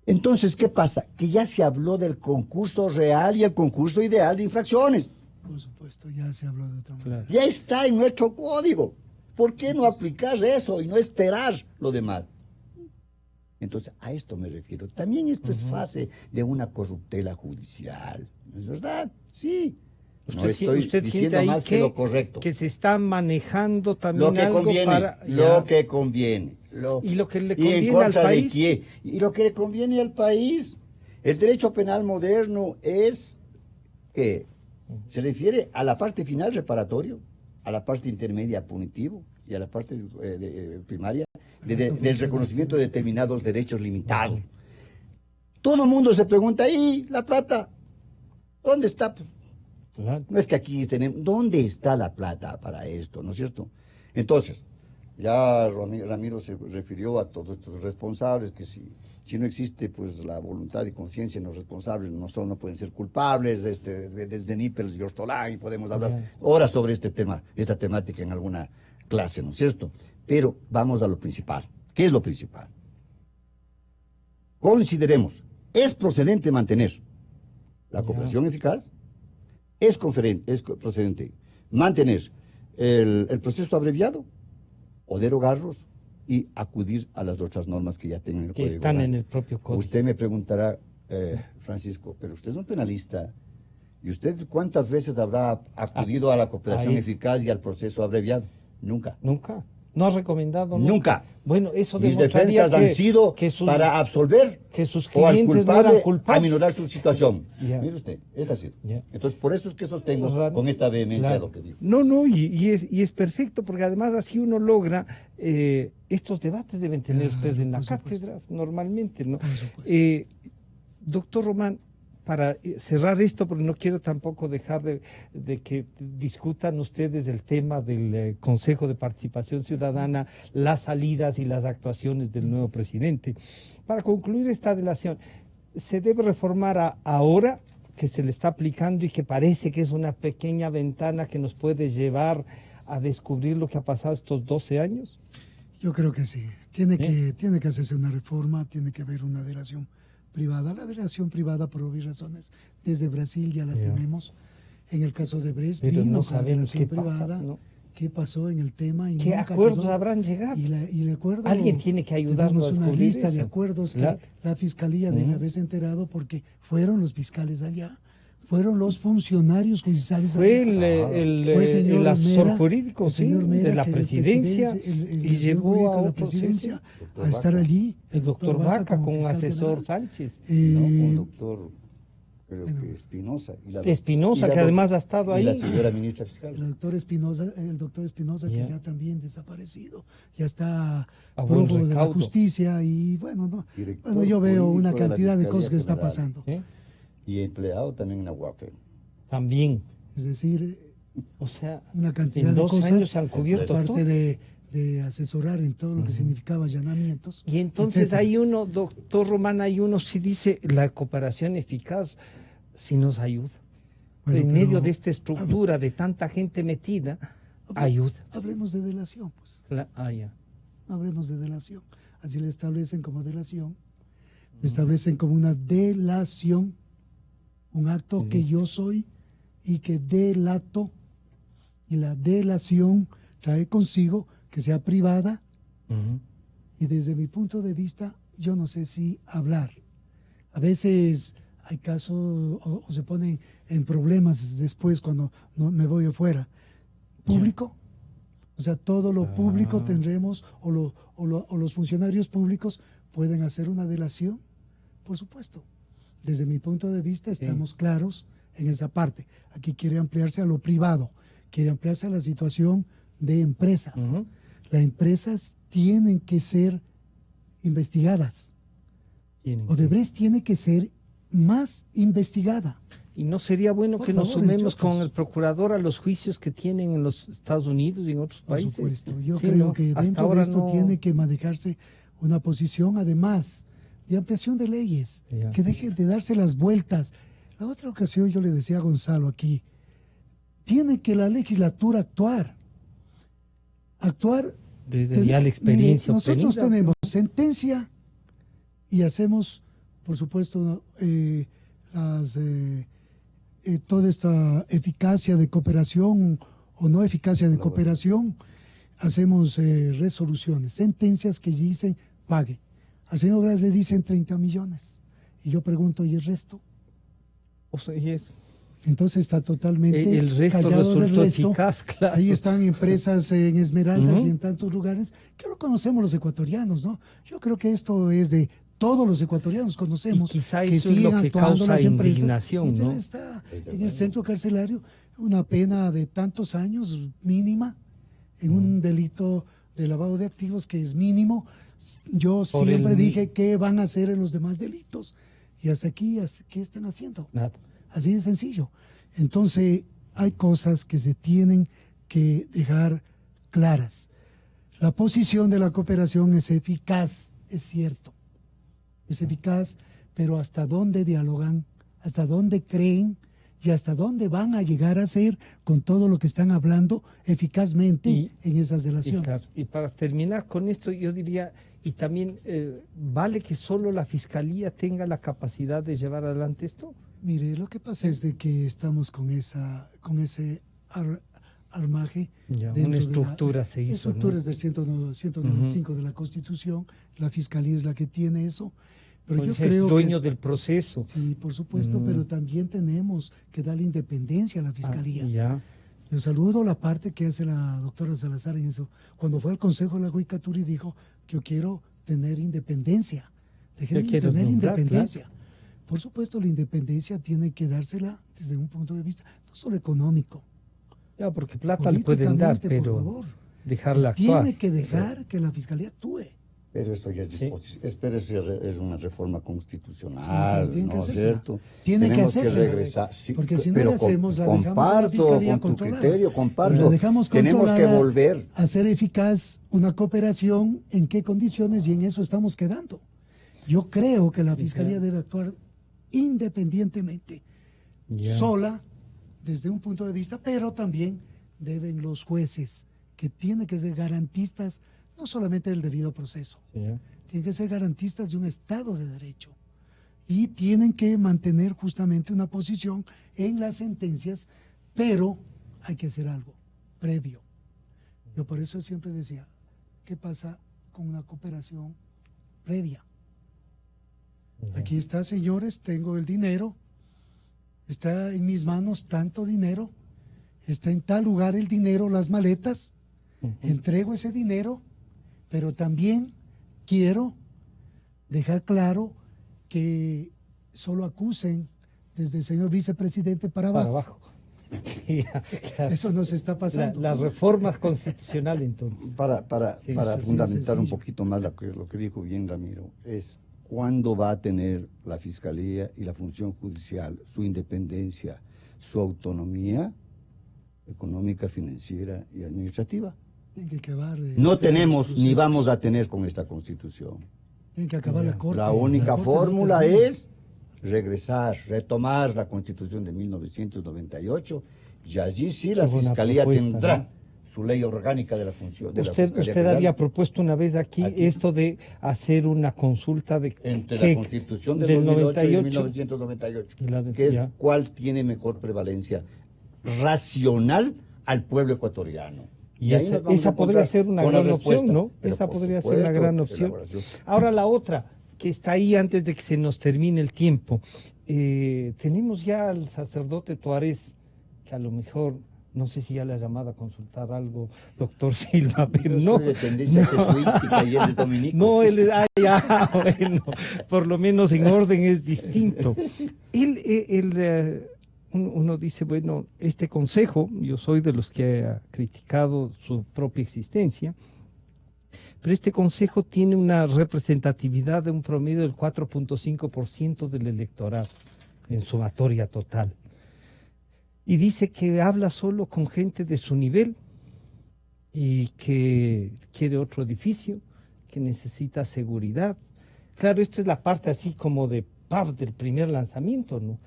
Entonces, ¿qué pasa? Que ya se habló del concurso real y el concurso ideal de infracciones. Por supuesto, ya se habló de otra manera. Claro. Ya está en nuestro código. ¿Por qué no aplicar eso y no esperar lo demás? Entonces, a esto me refiero. También esto es fase de una corruptela judicial. ¿No es verdad? Sí. No estoy diciendo más que lo correcto. Que se está manejando también lo que algo conviene, para... Lo que conviene. Y lo que le conviene al país. Y lo que le conviene al país. El derecho penal moderno es que se refiere a la parte final reparatorio, a la parte intermedia punitivo y a la parte primaria del reconocimiento de determinados derechos limitados. Todo el mundo se pregunta, ¿y la plata? ¿Dónde está? Claro. No es que aquí tenemos, ¿dónde está la plata para esto? ¿No es cierto? Entonces, ya Ramiro se refirió a todos estos responsables, que si no existe pues la voluntad y conciencia en los responsables, no pueden ser culpables, desde Nippels y Ortolán, y podemos hablar horas sobre este tema, esta temática en alguna clase, ¿no es cierto? Pero vamos a lo principal. ¿Qué es lo principal? Consideremos, ¿es procedente mantener la cooperación eficaz? ¿Es procedente mantener el proceso abreviado o derogarlos y acudir a las otras normas que ya tienen el Código? Están en el propio Código. Usted me preguntará, Francisco, pero usted es un penalista, ¿y usted cuántas veces habrá acudido a la cooperación eficaz y al proceso abreviado? Nunca. Nunca. ¿No ha recomendado? Nunca. Bueno, eso mis defensas han sido para absolver que sus o al culpable no aminorar su situación. Mire usted, es así. Entonces, por eso es que sostengo con esta vehemencia lo que digo. No, y es perfecto, porque además así uno logra, estos debates deben tener ustedes en la cátedra, normalmente, ¿no? Doctor Román, para cerrar esto, porque no quiero tampoco dejar de que discutan ustedes el tema del Consejo de Participación Ciudadana, las salidas y las actuaciones del nuevo presidente. Para concluir esta delación, ¿se debe reformar ahora que se le está aplicando y que parece que es una pequeña ventana que nos puede llevar a descubrir lo que ha pasado estos 12 años? Yo creo que sí. Tiene que hacerse una reforma, tiene que haber una delación privada. La delación privada, por obvias razones, desde Brasil ya la tenemos. En el caso de Brecht vino con la delación privada. ¿Qué pasó en el tema? Y ¿qué acuerdos habrán llegado? Y el acuerdo, alguien tiene que ayudarnos a una lista eso. De acuerdos que la Fiscalía debe haberse enterado, porque fueron los fiscales allá, fueron los funcionarios judiciales allá. El asesor jurídico de la presidencia y llevó a la presidencia a estar allí. El doctor Vaca con un asesor Sánchez. No, con el doctor... Creo que Espinosa, que además ha estado ahí. Y la señora ministra fiscal. El doctor Espinosa, que ya también desaparecido, ya está prófugo de la justicia, y bueno, yo veo una cantidad de cosas que está pasando. Y empleado también en la UAFE. También. Es decir, o sea, una cantidad en de 2 cosas años se han cubierto aparte de asesorar en todo lo que significaba allanamientos. Y entonces etcétera. Hay uno, doctor Román, sí dice, la cooperación eficaz sí nos ayuda. Bueno, en medio pero de esta estructura de tanta gente metida, ayuda. Hablemos de delación, pues. Ya. Hablemos de delación. Así le establecen como delación. Le establecen como una delación, un acto que yo soy y que delato. Y la delación trae consigo que sea privada. Y desde mi punto de vista, yo no sé si hablar. A veces hay casos o se ponen en problemas después cuando me voy afuera. Público. O sea, todo lo público tendremos, o los funcionarios públicos pueden hacer una delación, por supuesto. Desde mi punto de vista estamos claros en esa parte. Aquí quiere ampliarse a lo privado, quiere ampliarse a la situación de empresas. Las empresas tienen que ser investigadas. Odebrecht tiene que ser más investigada. ¿Y no sería bueno que nos sumemos con el procurador a los juicios que tienen en los Estados Unidos y en otros países? Por supuesto, yo creo que dentro de esto tiene que manejarse una posición, además, de ampliación de leyes, que dejen de darse las vueltas. La otra ocasión yo le decía a Gonzalo aquí, tiene que la legislatura actuar desde ya la experiencia. Mire, nosotros tenemos sentencia y hacemos, por supuesto, toda esta eficacia de cooperación o no eficacia de cooperación, hacemos resoluciones, sentencias que dicen pague. Al señor Gras le dicen 30 millones. Y yo pregunto, ¿y el resto? O sea, entonces está totalmente el resto callado del resultó resto. Eficaz, claro. Ahí están empresas en Esmeraldas y en tantos lugares que lo conocemos los ecuatorianos, ¿no? Yo creo que esto es de todos los ecuatorianos conocemos. Y quizá que eso es lo que causa las empresas, indignación, ¿no? Está en el centro carcelario una pena de tantos años mínima en un delito de lavado de activos que es mínimo. Yo siempre dije qué van a hacer en los demás delitos y hasta aquí, ¿qué están haciendo? Nada. Así de sencillo. Entonces, hay cosas que se tienen que dejar claras. La posición de la cooperación es eficaz, es cierto. Es eficaz, pero ¿hasta dónde dialogan? ¿Hasta dónde creen? ¿Y hasta dónde van a llegar a ser con todo lo que están hablando eficazmente en esas delaciones? Y para terminar con esto, yo diría, y también, ¿vale que solo la Fiscalía tenga la capacidad de llevar adelante esto? Mire, lo que pasa es de que estamos con ese armaje. Una estructura se hizo. Estructuras del 195 de la Constitución. La Fiscalía es la que tiene eso. Pero yo creo es dueño del proceso. Sí, por supuesto, pero también tenemos que darle independencia a la Fiscalía. Yo saludo la parte que hace la doctora Salazar en eso. Cuando fue al Consejo de la Judicatura y dijo que yo quiero tener independencia. Déjenme tener independencia. Claro. Por supuesto, la independencia tiene que dársela desde un punto de vista no solo económico. Ya, porque plata le pueden dar, pero dejarla actuar. Tiene que dejar que la Fiscalía actúe. Pero eso ya es disposición. Pero eso es una reforma constitucional, sí, ¿no es cierto? Tenemos que regresar. Sí, porque si no lo hacemos, la dejamos a la Fiscalía con tu controlada. criterio, comparto. La dejamos tenemos que volver a hacer eficaz una cooperación, en qué condiciones, y en eso estamos quedando. Yo creo que la Fiscalía debe actuar independientemente, sola, desde un punto de vista, pero también deben los jueces, que tienen que ser garantistas no solamente del debido proceso, tienen que ser garantistas de un Estado de Derecho y tienen que mantener justamente una posición en las sentencias, pero hay que hacer algo previo. Yo por eso siempre decía, ¿qué pasa con una cooperación previa? Aquí está, señores, tengo el dinero, está en mis manos tanto dinero, está en tal lugar el dinero, las maletas, entrego ese dinero, pero también quiero dejar claro que solo acusen desde el señor vicepresidente para abajo. Eso nos está pasando. La reforma constitucional, entonces. Para fundamentar un poquito más lo que dijo bien Ramiro, es cuándo va a tener la Fiscalía y la función judicial su independencia, su autonomía económica, financiera y administrativa. Tienen que acabar, no tenemos ni vamos a tener con esta Constitución. Tienen que acabar la Corte. La única fórmula es regresar, retomar la Constitución de 1998, y allí sí la Qué buena Fiscalía propuesta, tendrá, ¿no? Su ley orgánica de la función. De la Usted Fiscalía General, había propuesto una vez aquí esto de hacer una consulta de entre la Constitución del 2008 y 1998, que es cuál tiene mejor prevalencia racional al pueblo ecuatoriano. Y esa podría ser una gran opción, ¿no? Esa podría ser una gran opción. Ahora la otra, que está ahí antes de que se nos termine el tiempo. Tenemos ya al sacerdote Tuárez, que a lo mejor, no sé si ya le ha llamado a consultar algo, doctor Silva, pero no. Soy de tendencia jesuística y él es dominico. No, él es, bueno, por lo menos en orden es distinto. Uno dice, bueno, este consejo, yo soy de los que ha criticado su propia existencia, pero este consejo tiene una representatividad de un promedio del 4.5% del electorado en sumatoria total. Y dice que habla solo con gente de su nivel y que quiere otro edificio, que necesita seguridad. Claro, esta es la parte así como del primer lanzamiento, ¿no?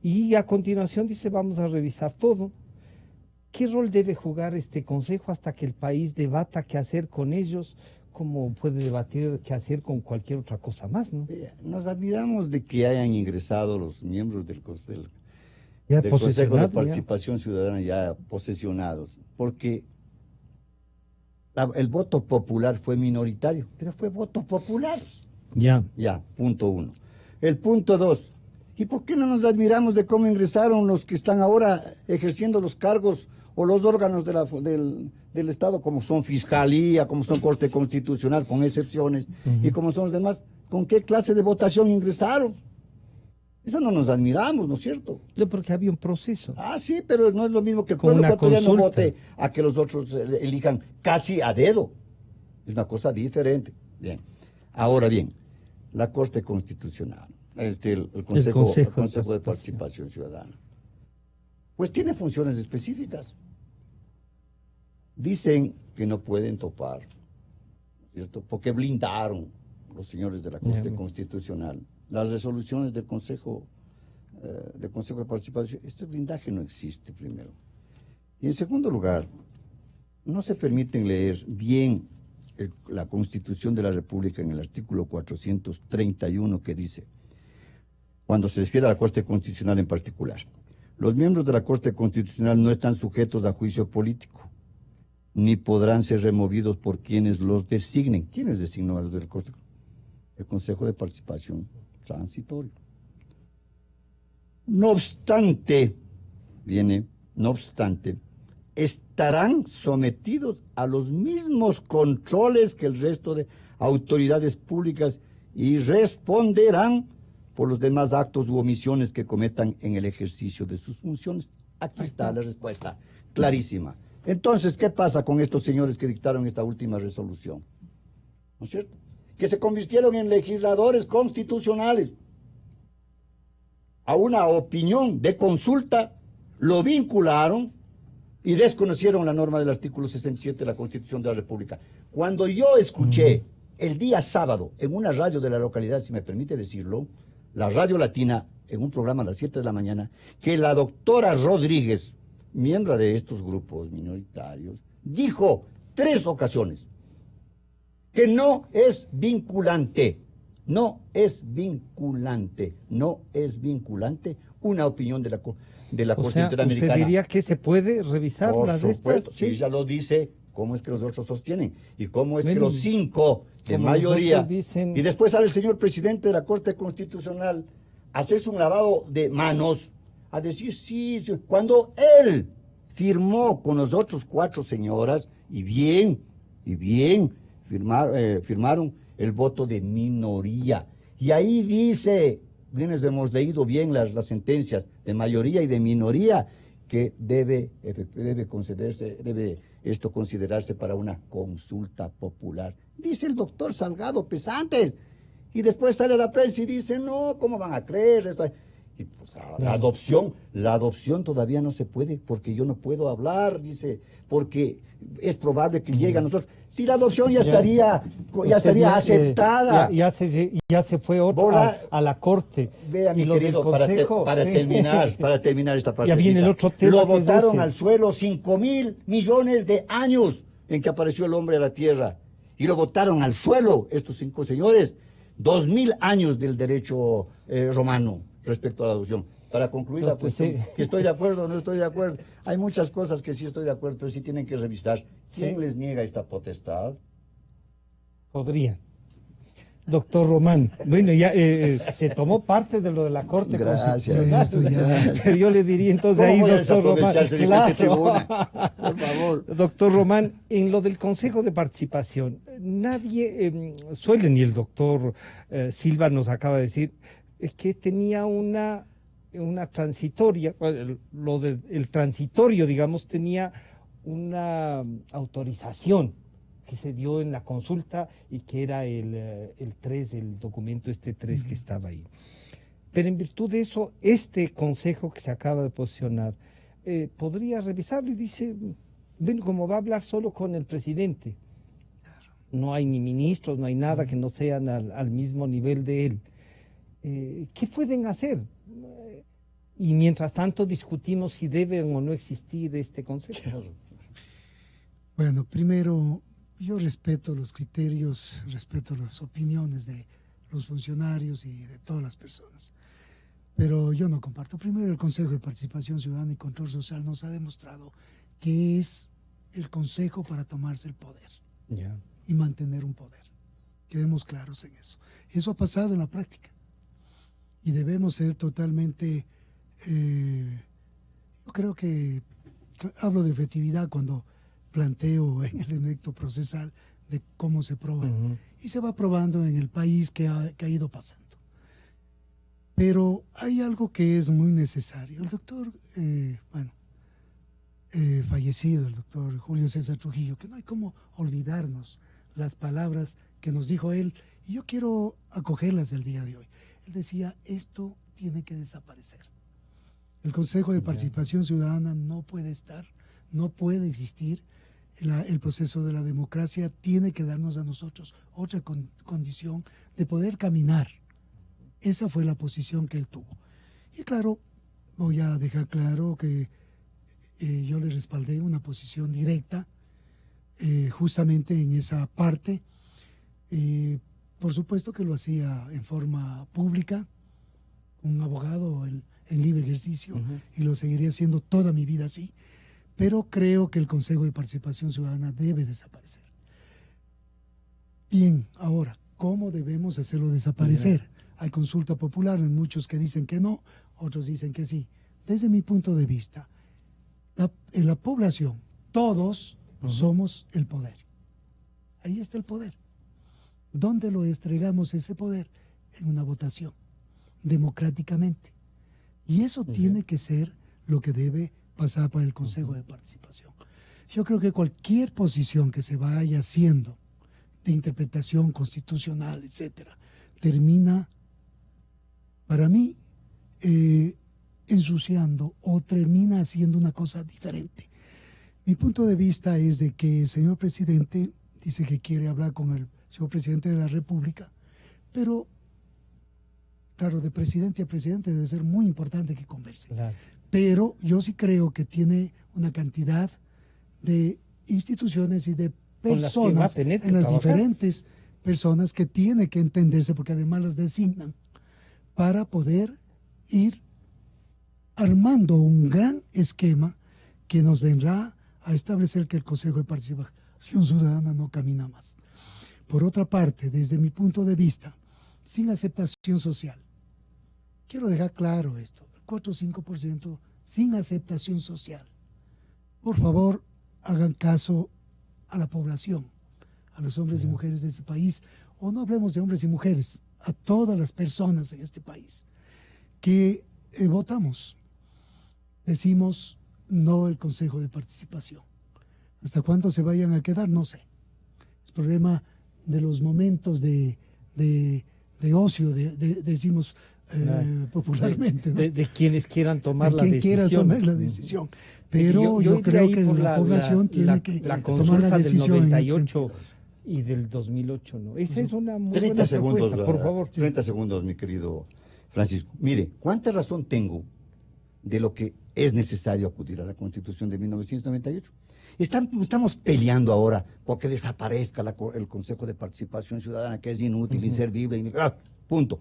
Y a continuación dice, vamos a revisar todo. ¿Qué rol debe jugar este consejo hasta que el país debata qué hacer con ellos? ¿Cómo puede debatir qué hacer con cualquier otra cosa más, no? Nos admiramos de que hayan ingresado los miembros del Consejo de Participación Ciudadana ya posesionados, porque el voto popular fue minoritario, pero fue voto popular. Ya, punto uno. El punto dos, ¿y por qué no nos admiramos de cómo ingresaron los que están ahora ejerciendo los cargos o los órganos del Estado, como son Fiscalía, como son Corte Constitucional, con excepciones, y como son los demás? ¿Con qué clase de votación ingresaron? Eso no nos admiramos, ¿no es cierto? Porque había un proceso. Sí, pero no es lo mismo que el pueblo ecuatoriano vote a que los otros elijan casi a dedo. Es una cosa diferente. Bien. Ahora bien, la Corte Constitucional, el Consejo de Participación Ciudadana, pues tiene funciones específicas. Dicen que no pueden topar, ¿cierto? Porque blindaron los señores de la Corte Constitucional las resoluciones del Consejo de Participación. Este blindaje no existe, primero. Y en segundo lugar, no se permiten leer bien la Constitución de la República en el artículo 431, que dice, cuando se refiere a la Corte Constitucional en particular, los miembros de la Corte Constitucional no están sujetos a juicio político, ni podrán ser removidos por quienes los designen. ¿Quiénes designó a los del Consejo? El Consejo de Participación Transitorio. No obstante, estarán sometidos a los mismos controles que el resto de autoridades públicas y responderán por los demás actos u omisiones que cometan en el ejercicio de sus funciones. Aquí está la respuesta, clarísima. Entonces, ¿qué pasa con estos señores que dictaron esta última resolución? ¿No es cierto? Que se convirtieron en legisladores constitucionales. A una opinión de consulta lo vincularon y desconocieron la norma del artículo 67 de la Constitución de la República. Cuando yo escuché el día sábado en una radio de la localidad, si me permite decirlo, la Radio Latina, en un programa a las 7 de la mañana, que la doctora Rodríguez, miembro de estos grupos minoritarios, dijo 3 ocasiones que no es vinculante una opinión de la Corte Interamericana. ¿Usted diría que se puede revisar las de estas? Por supuesto, si ella lo dice, ¿cómo es que los otros sostienen? ¿Y cómo es que los 5 de mayoría? Y después sale el señor presidente de la Corte Constitucional a hacerse un lavado de manos, a decir sí, cuando él firmó con los otros 4 señoras, y bien, firmaron el voto de minoría. Y ahí dice, quienes hemos leído bien las sentencias de mayoría y de minoría, que debe esto considerarse para una consulta popular. Dice el doctor Salgado Pesantes. Y después sale a la prensa y dice, no, ¿cómo van a creer esto? Y pues La adopción todavía no se puede, porque yo no puedo hablar, dice, porque es probable que llegue a nosotros. Si la adopción ya estaría aceptada. Ya se fue otro a la corte. Vea, mi lo querido, del consejo, para terminar esta parte. Ya viene el otro tema. Lo botaron al suelo 5.000 millones de años en que apareció el hombre a la tierra. Y lo botaron al suelo, estos 5 señores. 2.000 años del derecho romano respecto a la adopción. Para concluir la cuestión, que estoy de acuerdo o no estoy de acuerdo. Hay muchas cosas que sí estoy de acuerdo, pero sí tienen que revisar. ¿Quién les niega esta potestad? Podrían. Doctor Román, bueno, ya se tomó parte de lo de la Corte Gracias. Pero yo le diría entonces ahí, doctor Román, por favor. Doctor Román, en lo del Consejo de Participación, nadie suele, ni el doctor Silva nos acaba de decir, que tenía una transitoria, el transitorio, digamos, tenía una autorización que se dio en la consulta y que era el 3, el documento 3 que estaba ahí. Pero en virtud de eso, este consejo que se acaba de posicionar podría revisarlo y dice, bueno, como va a hablar solo con el presidente, no hay ni ministros, no hay nada que no sean al mismo nivel de él. ¿Qué pueden hacer? Y mientras tanto discutimos si deben o no existir este consejo. Bueno, primero, yo respeto los criterios, respeto las opiniones de los funcionarios y de todas las personas, pero yo no comparto. Primero, el Consejo de Participación Ciudadana y Control Social nos ha demostrado que es el consejo para tomarse el poder y mantener un poder. Quedemos claros en eso. Eso ha pasado en la práctica y debemos ser totalmente, yo creo que hablo de efectividad cuando planteo en el elemento procesal de cómo se prueba. Y se va probando en el país que ha ido pasando. Pero hay algo que es muy necesario. El doctor, fallecido, el doctor Julio César Trujillo, que no hay cómo olvidarnos las palabras que nos dijo él, y yo quiero acogerlas el día de hoy. Él decía, esto tiene que desaparecer. El Consejo de Participación Ciudadana no puede estar, no puede existir. El proceso de la democracia tiene que darnos a nosotros otra condición de poder caminar. Esa fue la posición que él tuvo. Y claro, voy a dejar claro que yo le respaldé una posición directa justamente en esa parte. Por supuesto que lo hacía en forma pública, un abogado en libre ejercicio, y lo seguiría haciendo toda mi vida así. Pero creo que el Consejo de Participación Ciudadana debe desaparecer. Bien, ahora, ¿cómo debemos hacerlo desaparecer? Hay consulta popular, hay muchos que dicen que no, otros dicen que sí. Desde mi punto de vista, en la población, todos somos el poder. Ahí está el poder. ¿Dónde lo entregamos ese poder? En una votación, democráticamente. Y eso tiene que ser lo que debe pasar por el Consejo de Participación. Yo creo que cualquier posición que se vaya haciendo de interpretación constitucional, etcétera, termina, para mí, ensuciando o termina haciendo una cosa diferente. Mi punto de vista es de que el señor presidente dice que quiere hablar con el señor presidente de la República, pero, claro, de presidente a presidente debe ser muy importante que converse. Claro. Pero yo sí creo que tiene una cantidad de instituciones y de personas en las diferentes personas que tiene que entenderse, porque además las designan, para poder ir armando un gran esquema que nos vendrá a establecer que el Consejo de Participación Ciudadana no camina más. Por otra parte, desde mi punto de vista, sin aceptación social, quiero dejar claro esto, 4 o 5% sin aceptación social. Por favor, hagan caso a la población, a los hombres y mujeres de este país, o no hablemos de hombres y mujeres, a todas las personas en este país que votamos. Decimos no el Consejo de Participación. ¿Hasta cuándo se vayan a quedar? No sé. Es problema de los momentos de ocio, decimos, popularmente, ¿no? De quienes quieran tomar de la quien decisión. quiera tomar la decisión. Pero yo creo que la población tiene que la tomar la consulta decisión del en este 98 sentido. y del 2008, ¿no? Esa es una muy 30 buena segundos, propuesta, por favor. 30 segundos, mi querido Francisco. Mire, ¿cuánta razón tengo de lo que es necesario acudir a la Constitución de 1998? Estamos peleando ahora porque desaparezca el Consejo de Participación Ciudadana, que es inútil, inservible, punto.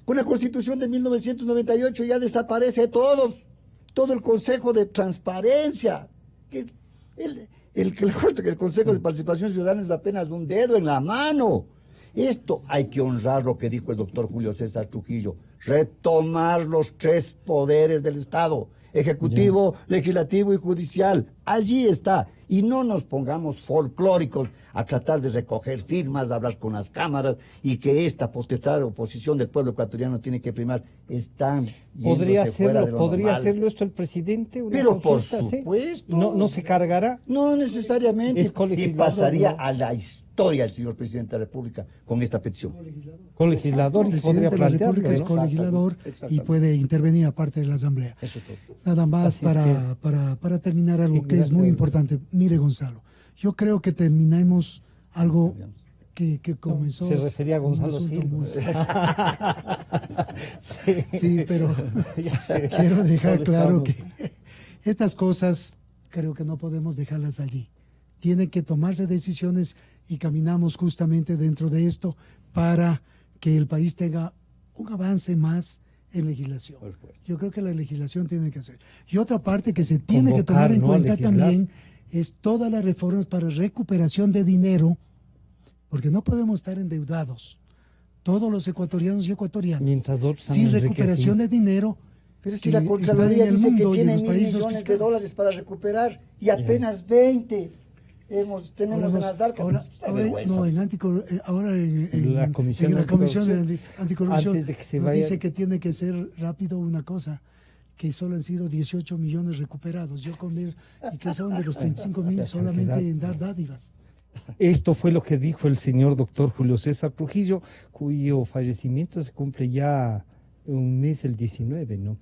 Con la Constitución de 1998 ya desaparece todo el Consejo de Transparencia. El Consejo de Participación Ciudadana es apenas un dedo en la mano. Esto hay que honrar lo que dijo el doctor Julio César Trujillo, retomar los 3 poderes del Estado, ejecutivo, legislativo y judicial. Allí está. Y no nos pongamos folclóricos a tratar de recoger firmas, hablar con las cámaras y que esta potestad de oposición del pueblo ecuatoriano tiene que primar. Están ¿Podría podría hacerlo esto el presidente? Una Pero por consulta, ¿sí? supuesto. ¿No se cargará? No necesariamente. Es Y colegislador, pasaría ¿no? a la historia el señor presidente de la República con esta petición. Colegislador, El y podría presidente de la plantearlo, República es ¿no? colegislador y Exactamente. puede intervenir aparte de la Asamblea. Eso es todo. Nada más Así es para terminar algo que es gracias. muy importante. Mire, Gonzalo, yo creo que terminamos algo que comenzó... Se refería a un Gonzalo asunto Silva. muy- Sí, pero quiero dejar claro que estas cosas creo que no podemos dejarlas allí. Tienen que tomarse decisiones y caminamos justamente dentro de esto para que el país tenga un avance más en legislación. Por supuesto. Yo creo que la legislación tiene que hacer. Y otra parte que se tiene que tomar Convocar, en ¿no? a cuenta legislar. también es todas las reformas para recuperación de dinero, porque no podemos estar endeudados, todos los ecuatorianos y ecuatorianas, Mientras otros están sin recuperación de dinero. Pero si que la están Contraloría en el dice que mundo y en tiene los 1.000 paraísos millones de fiscales. dólares para recuperar y apenas 20 tenemos en las arcas. Ahora, Es vergüenza. no, ahora en La Comisión en la Comisión de Anticorrupción, Anticorrupción antes de que se nos vaya- dice que tiene que ser rápido una cosa, que solo han sido 18 millones recuperados. Yo con él, y que son de los 35.000 solamente en dar dádivas. Esto fue lo que dijo el señor doctor Julio César Trujillo, cuyo fallecimiento se cumple ya un mes, el 19, ¿no?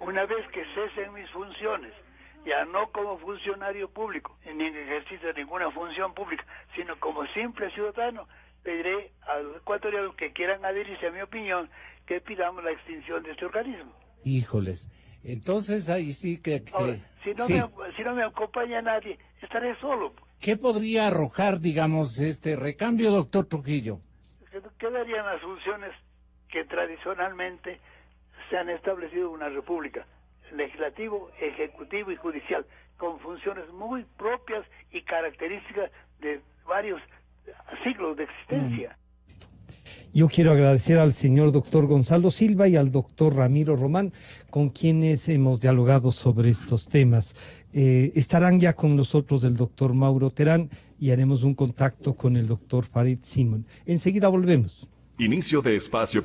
Una vez que cesen mis funciones, ya no como funcionario público, ni en ejercicio de ninguna función pública, sino como simple ciudadano, pediré a los ecuatorianos que quieran adherirse a mi opinión que pidamos la extinción de este organismo. Híjoles, entonces ahí sí que Ahora, si no me acompaña nadie, estaré solo. ¿qué podría arrojar, digamos, este recambio, doctor Trujillo? Quedarían las funciones que tradicionalmente se han establecido en una república: legislativo, ejecutivo y judicial, con funciones muy propias y características de varios siglos de existencia. Yo quiero agradecer al señor doctor Gonzalo Silva y al doctor Ramiro Román, con quienes hemos dialogado sobre estos temas. Estarán ya con nosotros el doctor Mauro Terán y haremos un contacto con el doctor Farid Simon. Enseguida volvemos. Inicio de espacio